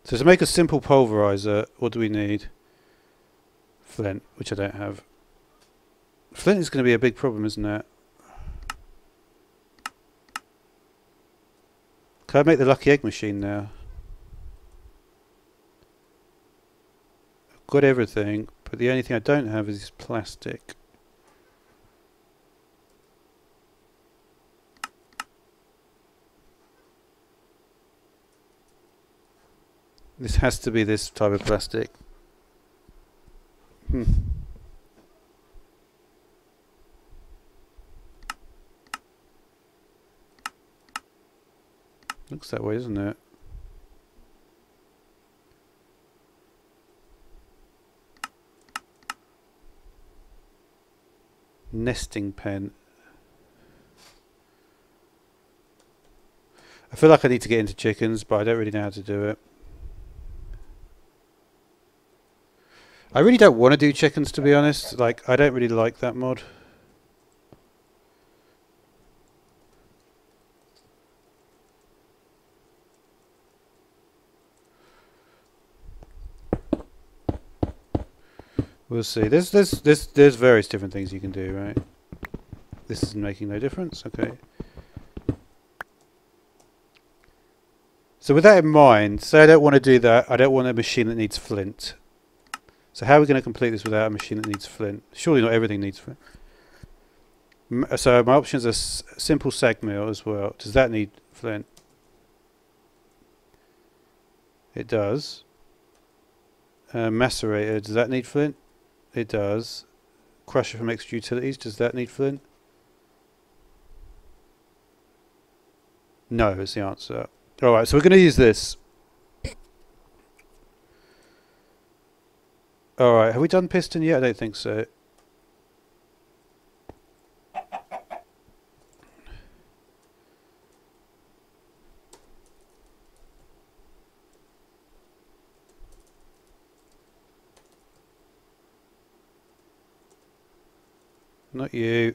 [SPEAKER 1] So to make a simple pulverizer, what do we need? Flint, which I don't have. Flint is going to be a big problem, isn't it? Can I make the lucky egg machine now? I've got everything, but the only thing I don't have is this plastic. This has to be this type of plastic. Looks that way, doesn't it? Nesting pen. I feel like I need to get into chickens, but I don't really know how to do it. I really don't want to do chickens, to be honest. Like, I don't really like that mod. We'll see. There's various different things you can do, right? This is making no difference. Okay. So with that in mind, say I don't want to do that. I don't want a machine that needs flint. So how are we going to complete this without a machine that needs flint? Surely not everything needs flint. So my options are simple sag mill as well. Does that need flint? It does. Macerator, does that need flint? It does. Crusher from extra utilities, does that need flint? No, is the answer. Alright, so we're going to use this. Alright, have we done piston yet? I don't think so. Not you.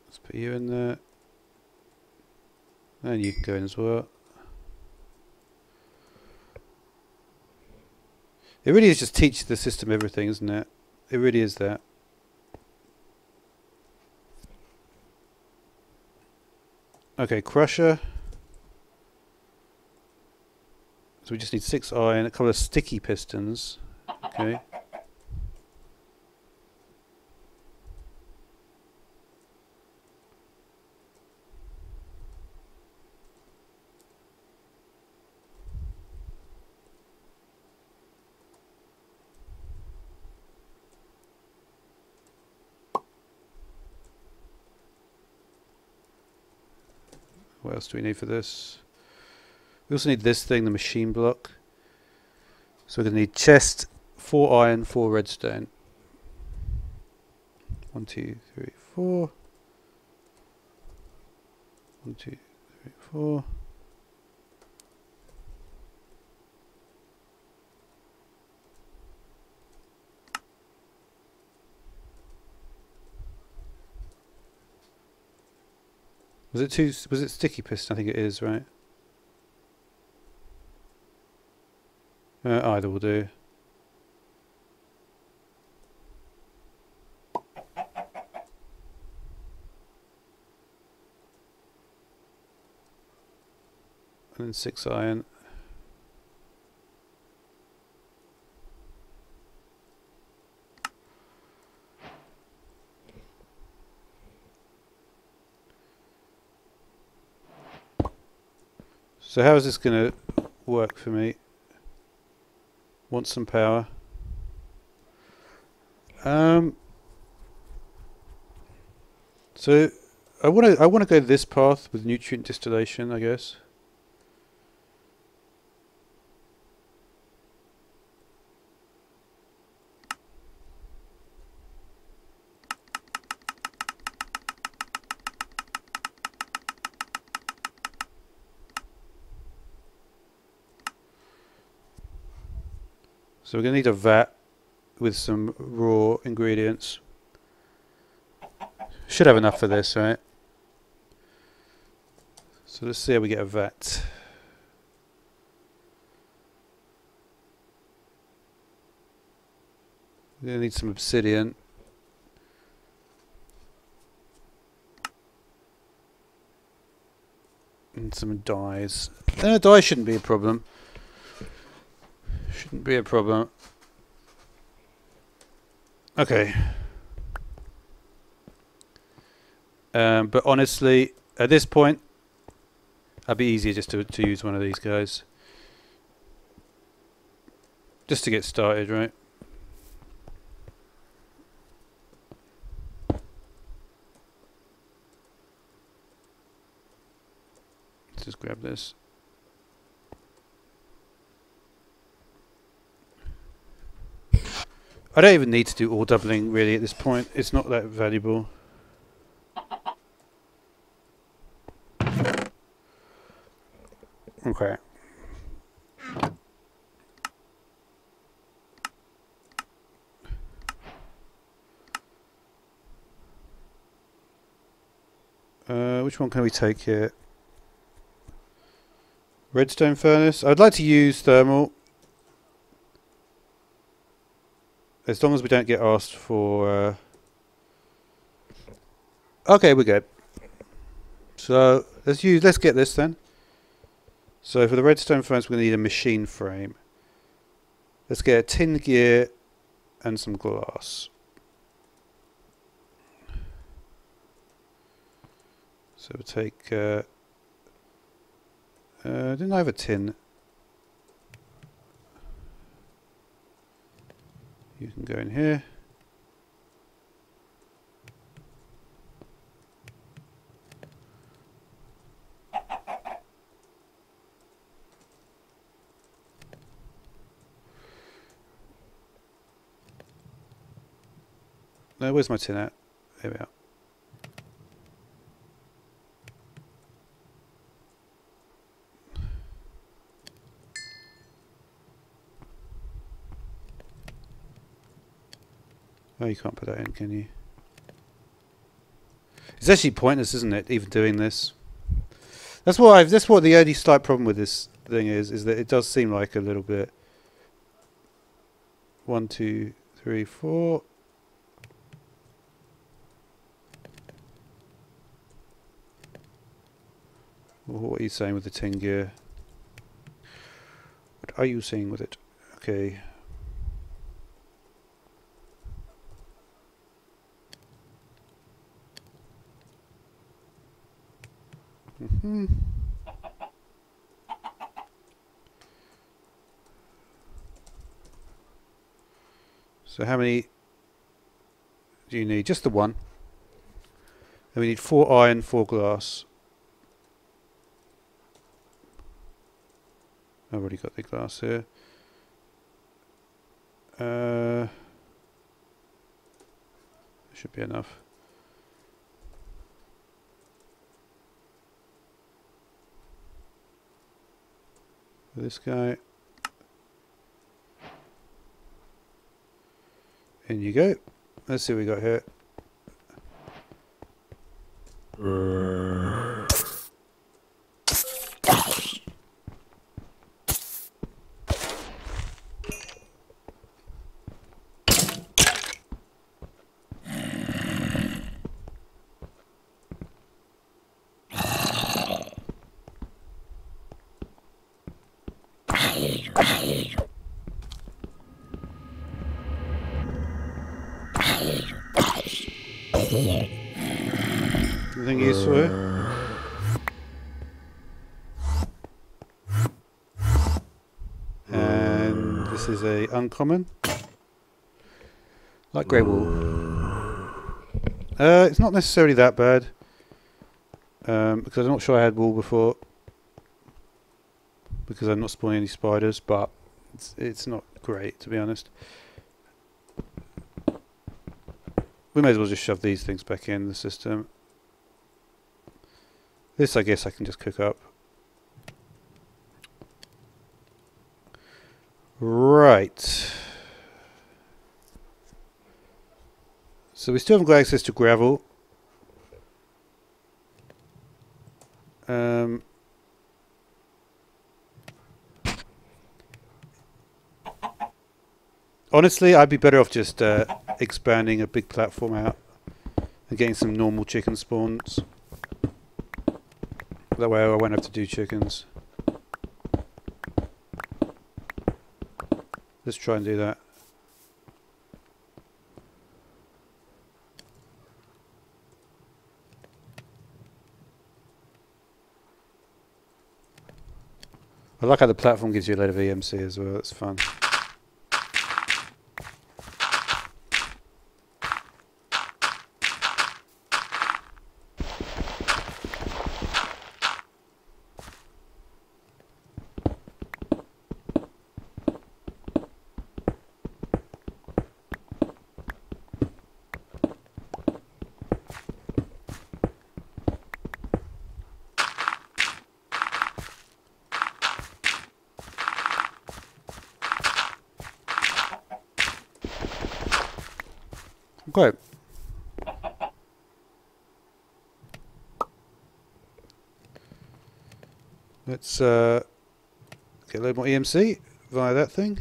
[SPEAKER 1] Let's put you in there. And you can go in as well. It really is just teach the system everything, isn't it? It really is that. Okay, crusher. So we just need 6 iron, a couple of sticky pistons. Okay. What else do we need for this? We also need this thing, the machine block. So we're going to need chest, 4 iron, 4 redstone. 1, 2, 3, 4. 1, 2, 3, 4. Was it sticky piston? I think it is, right? Either will do. and then 6 iron. So how is this going to work for me? Want some power. So I want to go this path with nutrient distillation, I guess. So we're going to need a vat with some raw ingredients. Should have enough for this, right? So let's see how we get a vat. We're going to need some obsidian. And some dyes. Dyes shouldn't be a problem. Shouldn't be a problem. Okay. But honestly, at this point, it'd be easier just to use one of these guys. Just to get started, right? Let's just grab this. I don't even need to do ore doubling really at this point. It's not that valuable. Okay. Which one can we take here? Redstone furnace. I'd like to use thermal. As long as we don't get asked for... Okay, we're good. So let's get this then. So for the redstone furnace, we're going to need a machine frame. Let's get a tin gear and some glass. So we'll take... didn't I have a tin? You can go in here. No, where's my tin at? There we are. Oh, you can't put that in, can you? It's actually pointless, isn't it, even doing this? That's what the only slight problem with this thing is that it does seem like a little bit. 1, 2, 3, 4. What are you saying with the tin gear? What are you saying with it? Okay. So how many do you need? Just the one. And we need 4 iron, 4 glass. I've already got the glass here. Should be enough. For this guy. In you go. Let's see what we got here. Anything useful here? And this is a uncommon. Like grey wool. It's not necessarily that bad. Because I'm not sure I had wool before. Because I'm not spawning any spiders, but it's not great, to be honest. We may as well just shove these things back in the system. This I guess I can just cook up. Right. So we still haven't got access to gravel. Honestly, I'd be better off just expanding a big platform out and getting some normal chicken spawns. That way I won't have to do chickens. Let's try and do that. I like how the platform gives you a load of EMC as well, that's fun. Great. Let's get a little more EMC via that thing.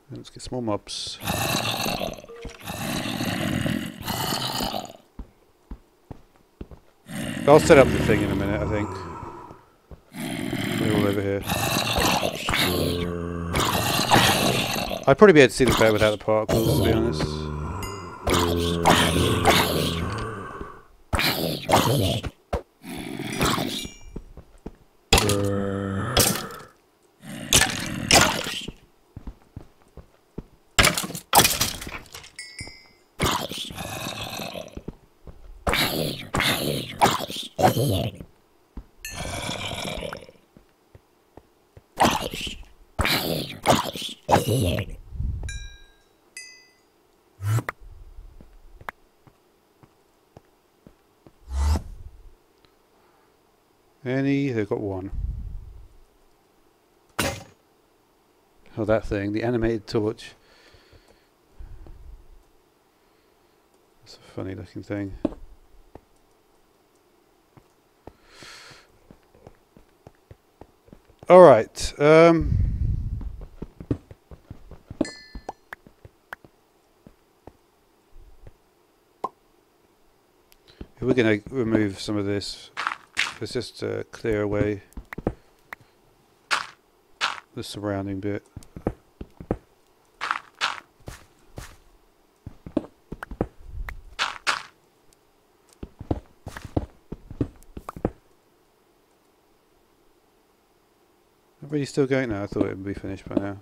[SPEAKER 1] And let's get some more mobs. I'll set up the thing in a minute, I think. They're all over here. I'd probably be able to see them better without the particles, to be honest. They've got one. Oh, that thing, the animated torch. That's a funny looking thing. Alright, if we're going to remove some of this, let's just clear away the surrounding bit. Are you still going now? I thought it would be finished by now.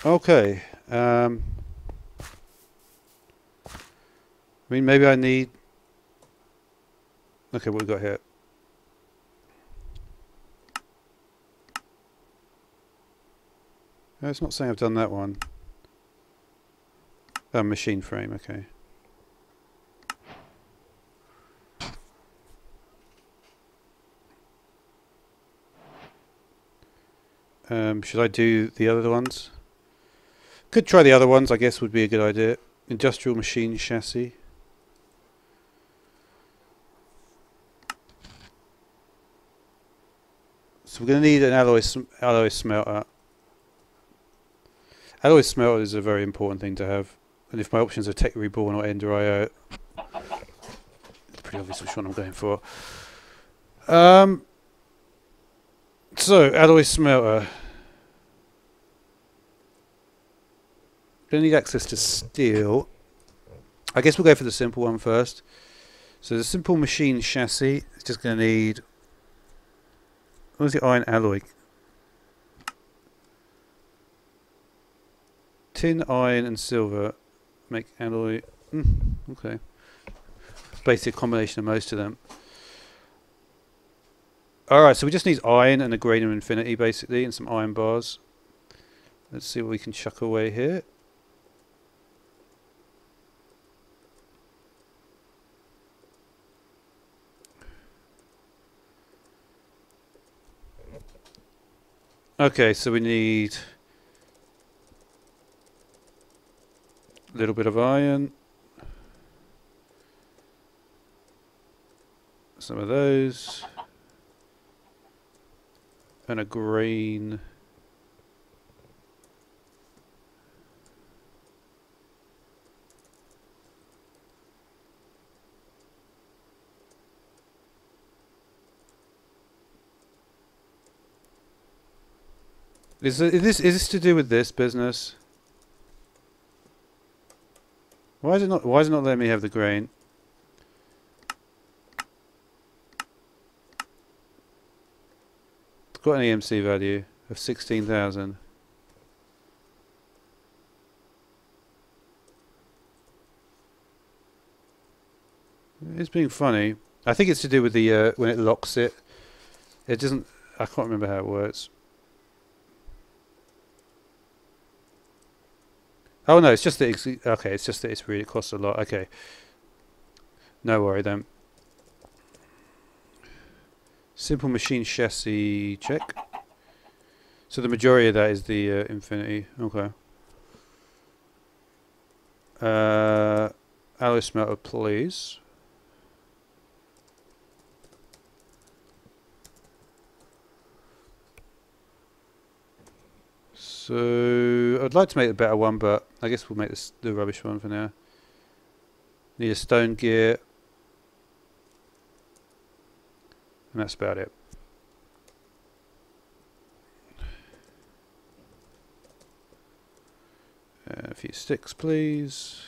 [SPEAKER 1] Okay. I mean, maybe I need... Okay, what we got here? No, it's not saying I've done that one. Oh, machine frame, okay. Should I do the other ones? Could try the other ones, I guess would be a good idea. Industrial machine chassis. So we're going to need an alloy smelter. Alloy smelter is a very important thing to have. And if my options are Tech Reborn or Ender IO, it's pretty obvious which one I'm going for. So, alloy smelter. Gonna need access to steel. I guess we'll go for the simple one first. So the simple machine chassis is just gonna need, what is the iron alloy? Tin, iron and silver make alloy. Okay. Basic combination of most of them. Alright, so we just need iron and a grain of infinity basically, and some iron bars. Let's see what we can chuck away here. Okay, so we need a little bit of iron. Some of those. And a grain. Is this to do with this business? Why is it not letting me have the grain? It's got an EMC value of 16,000. It's being funny. I think it's to do with the when it locks it. It doesn't. I can't remember how it works. Oh no, it's just that okay, it's just that it really costs a lot. Okay. No worry then. Simple machine chassis check. So the majority of that is the infinity. Okay. Alloy smelter, please. So I'd like to make a better one, but I guess we'll make this the rubbish one for now. Need a stone gear, and that's about it. A few sticks, please,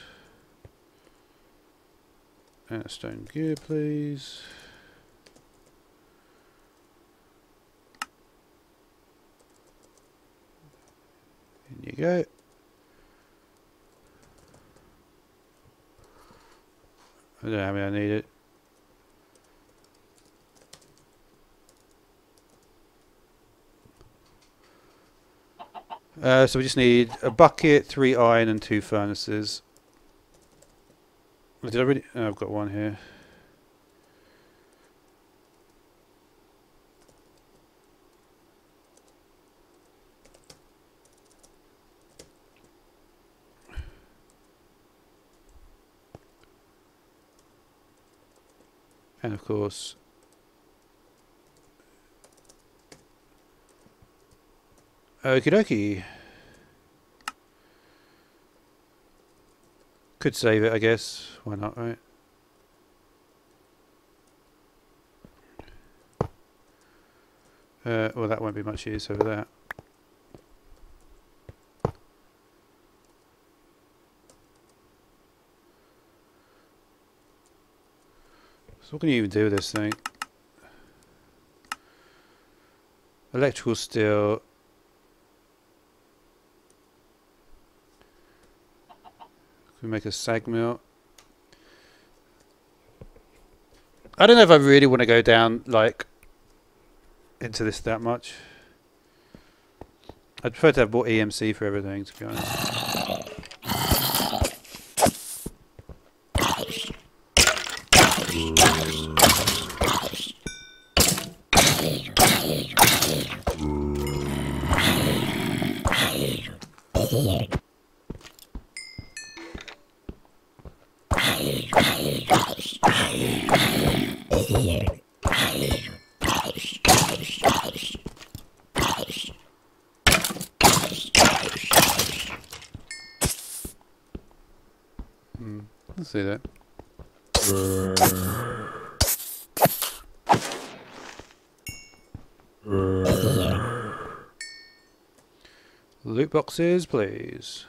[SPEAKER 1] and a stone gear, please. In you go. I don't know how many I need it. So we just need a bucket, 3 iron and 2 furnaces. Did I really? Oh, I've got one here. And of course, okie dokie. Could save it, I guess. Why not, right? Well, that won't be much use over that. So what can you even do with this thing? Electrical steel. Can we make a sag mill? I don't know if I really want to go down like into this that much. I'd prefer to have bought EMC for everything, to be honest. Let's see that. Loot boxes, please.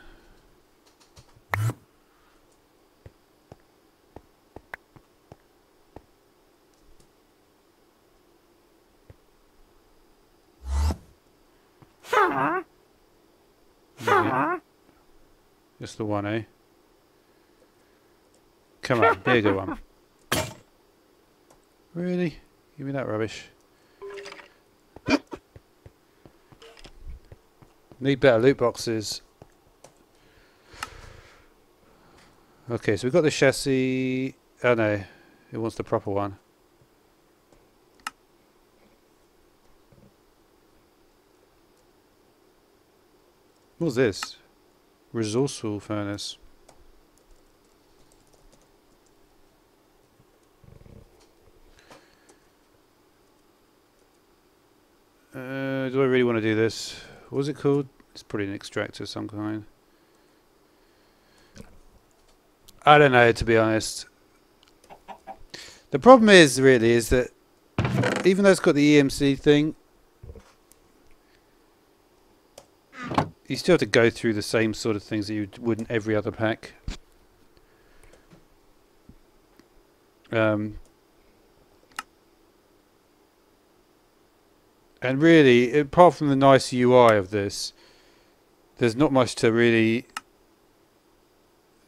[SPEAKER 1] Just the one, eh? Come on, bigger one. Really? Give me that rubbish. Need better loot boxes. Okay, so we've got the chassis. Oh no, it wants the proper one. What's this? Resourceful furnace. Do I really want to do this? What was it called? It's probably an extractor of some kind. I don't know, to be honest. The problem is, really, is that even though it's got the EMC thing, you still have to go through the same sort of things that you would in every other pack. And really, apart from the nice UI of this, there's not much to really...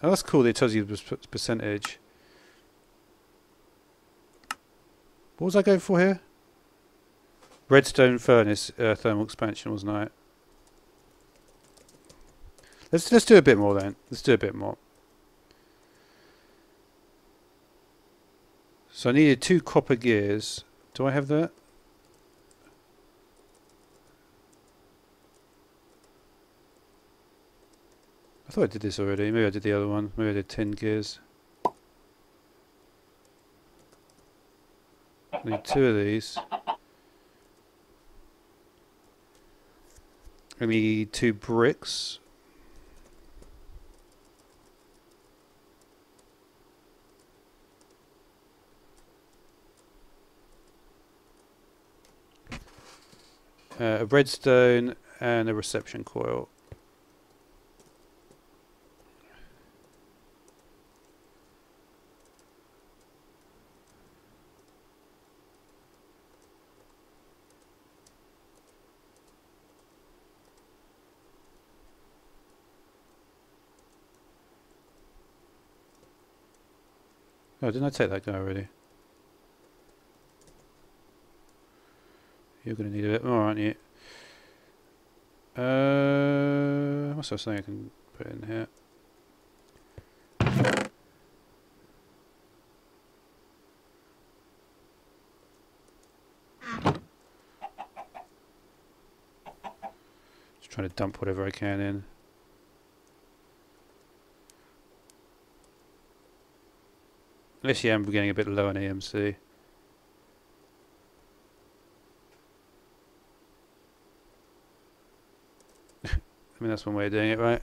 [SPEAKER 1] Oh, that's cool that it tells you the percentage. What was I going for here? Redstone furnace thermal expansion, wasn't I? Let's do a bit more then. Let's do a bit more. So I needed 2 copper gears. Do I have that? I thought I did this already. Maybe I did the other one. Maybe I did 10 gears. I need 2 of these. I need 2 bricks. A redstone and a reception coil. Oh, didn't I take that guy already? You're going to need a bit more, aren't you? I must have something I can put in here. Just trying to dump whatever I can in. Unless I'm getting a bit low on EMC. I mean, that's one way of doing it, right?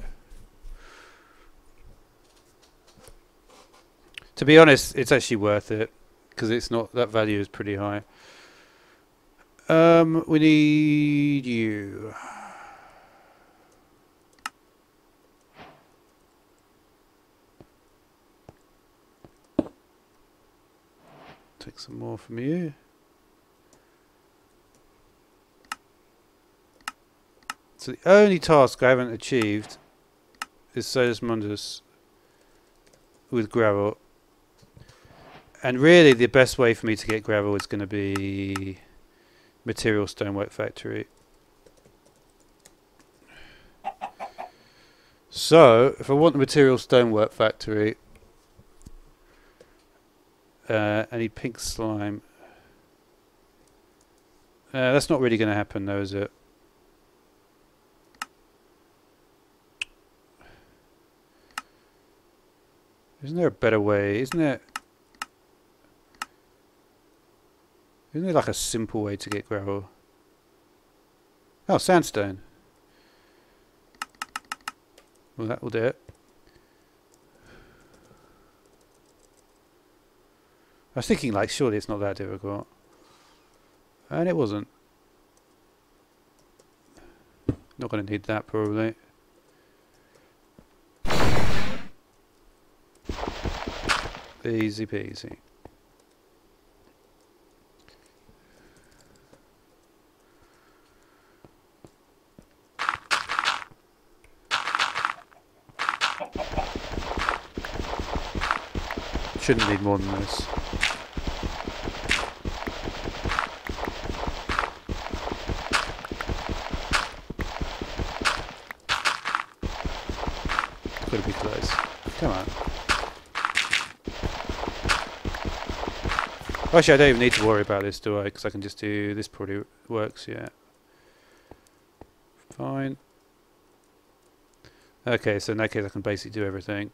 [SPEAKER 1] To be honest, it's actually worth it because it's not, that value is pretty high. We need you. Take some more from you. So the only task I haven't achieved is Solus Mundus with gravel. And really the best way for me to get gravel is going to be Material Stonework Factory. So if I want the Material Stonework Factory, I need pink slime. That's not really going to happen though, is it? Isn't there a better way? Isn't there like a simple way to get gravel? Oh, sandstone. Well, that will do it. I was thinking, like, surely it's not that difficult. And it wasn't. Not going to need that, probably. Easy peasy. Shouldn't need more than this. Gotta be close. Come on. Actually, I don't even need to worry about this, do I? Because I can just do this. Probably works. Yeah. Fine. Okay, so in that case, I can basically do everything.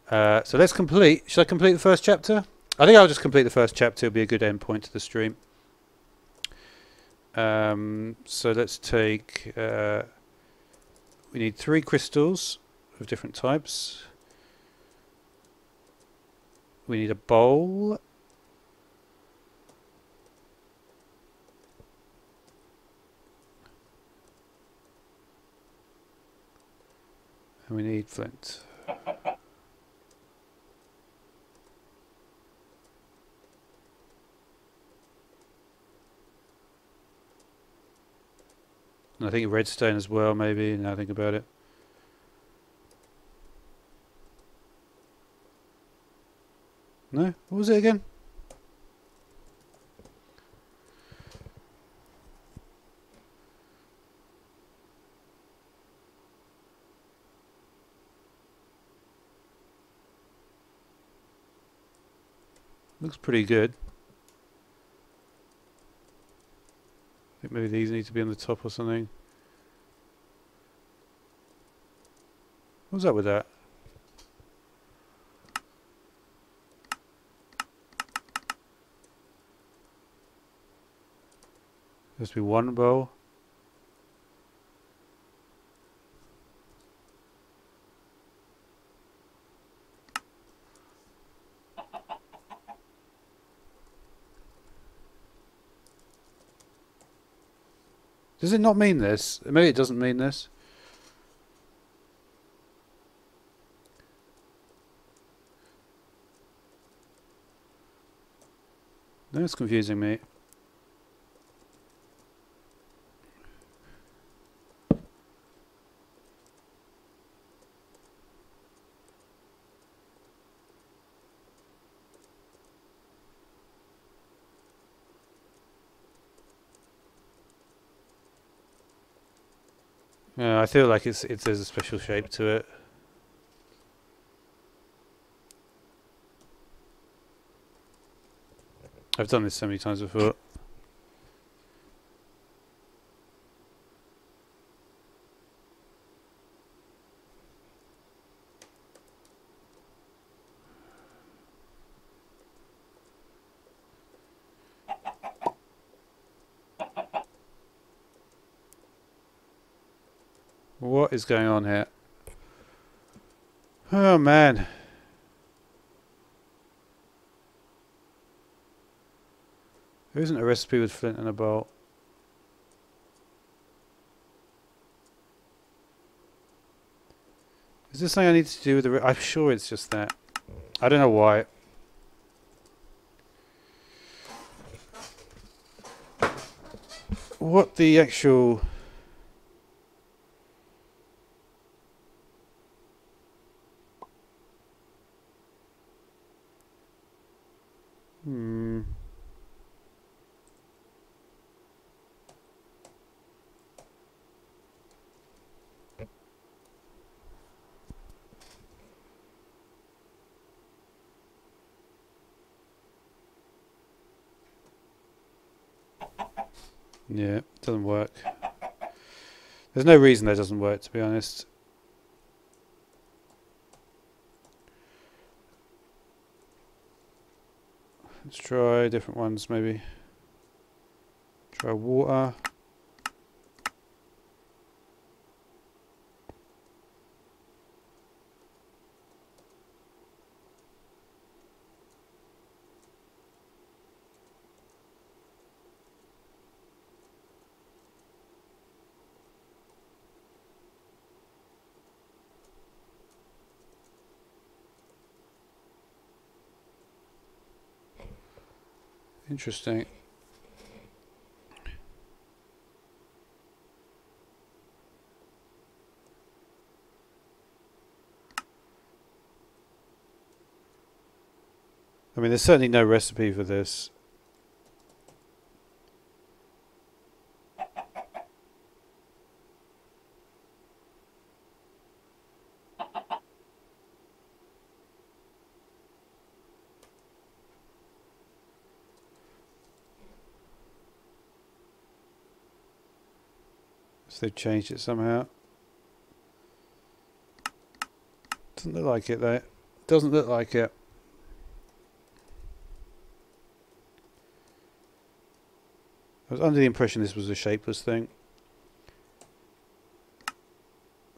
[SPEAKER 1] So let's complete. Should I complete the first chapter? I think I'll just complete the first chapter. It'll be a good end point to the stream. So let's take. We need 3 crystals of different types. We need a bowl. And we need flint. And I think redstone as well, maybe, now I think about it. No? What was it again? Looks pretty good. I think maybe these need to be on the top or something. What was up with that? There must be one bowl. Does it not mean this? Maybe it doesn't mean this. No, it's confusing me. Yeah, I feel like there's a special shape to it. I've done this so many times before. What is going on here? Oh man. There isn't a recipe with flint and a bolt. Is this something I need to do with the... I'm sure it's just that. I don't know why. What the actual... Yeah, it doesn't work. There's no reason that doesn't work, to be honest. Let's try different ones, maybe. Try water. Interesting. I mean, there's certainly no recipe for this. So they've changed it somehow. Doesn't look like it though. Doesn't look like it. I was under the impression this was a shapeless thing.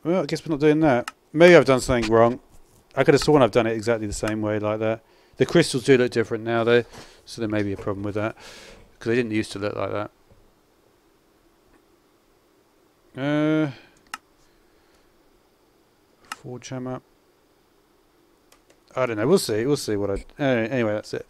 [SPEAKER 1] Well, I guess we're not doing that. Maybe I've done something wrong. I could have sworn I've done it exactly the same way like that. The crystals do look different now though, so there may be a problem with that. Because they didn't used to look like that. Forge hammer. I don't know. We'll see. We'll see what I... anyway, that's it.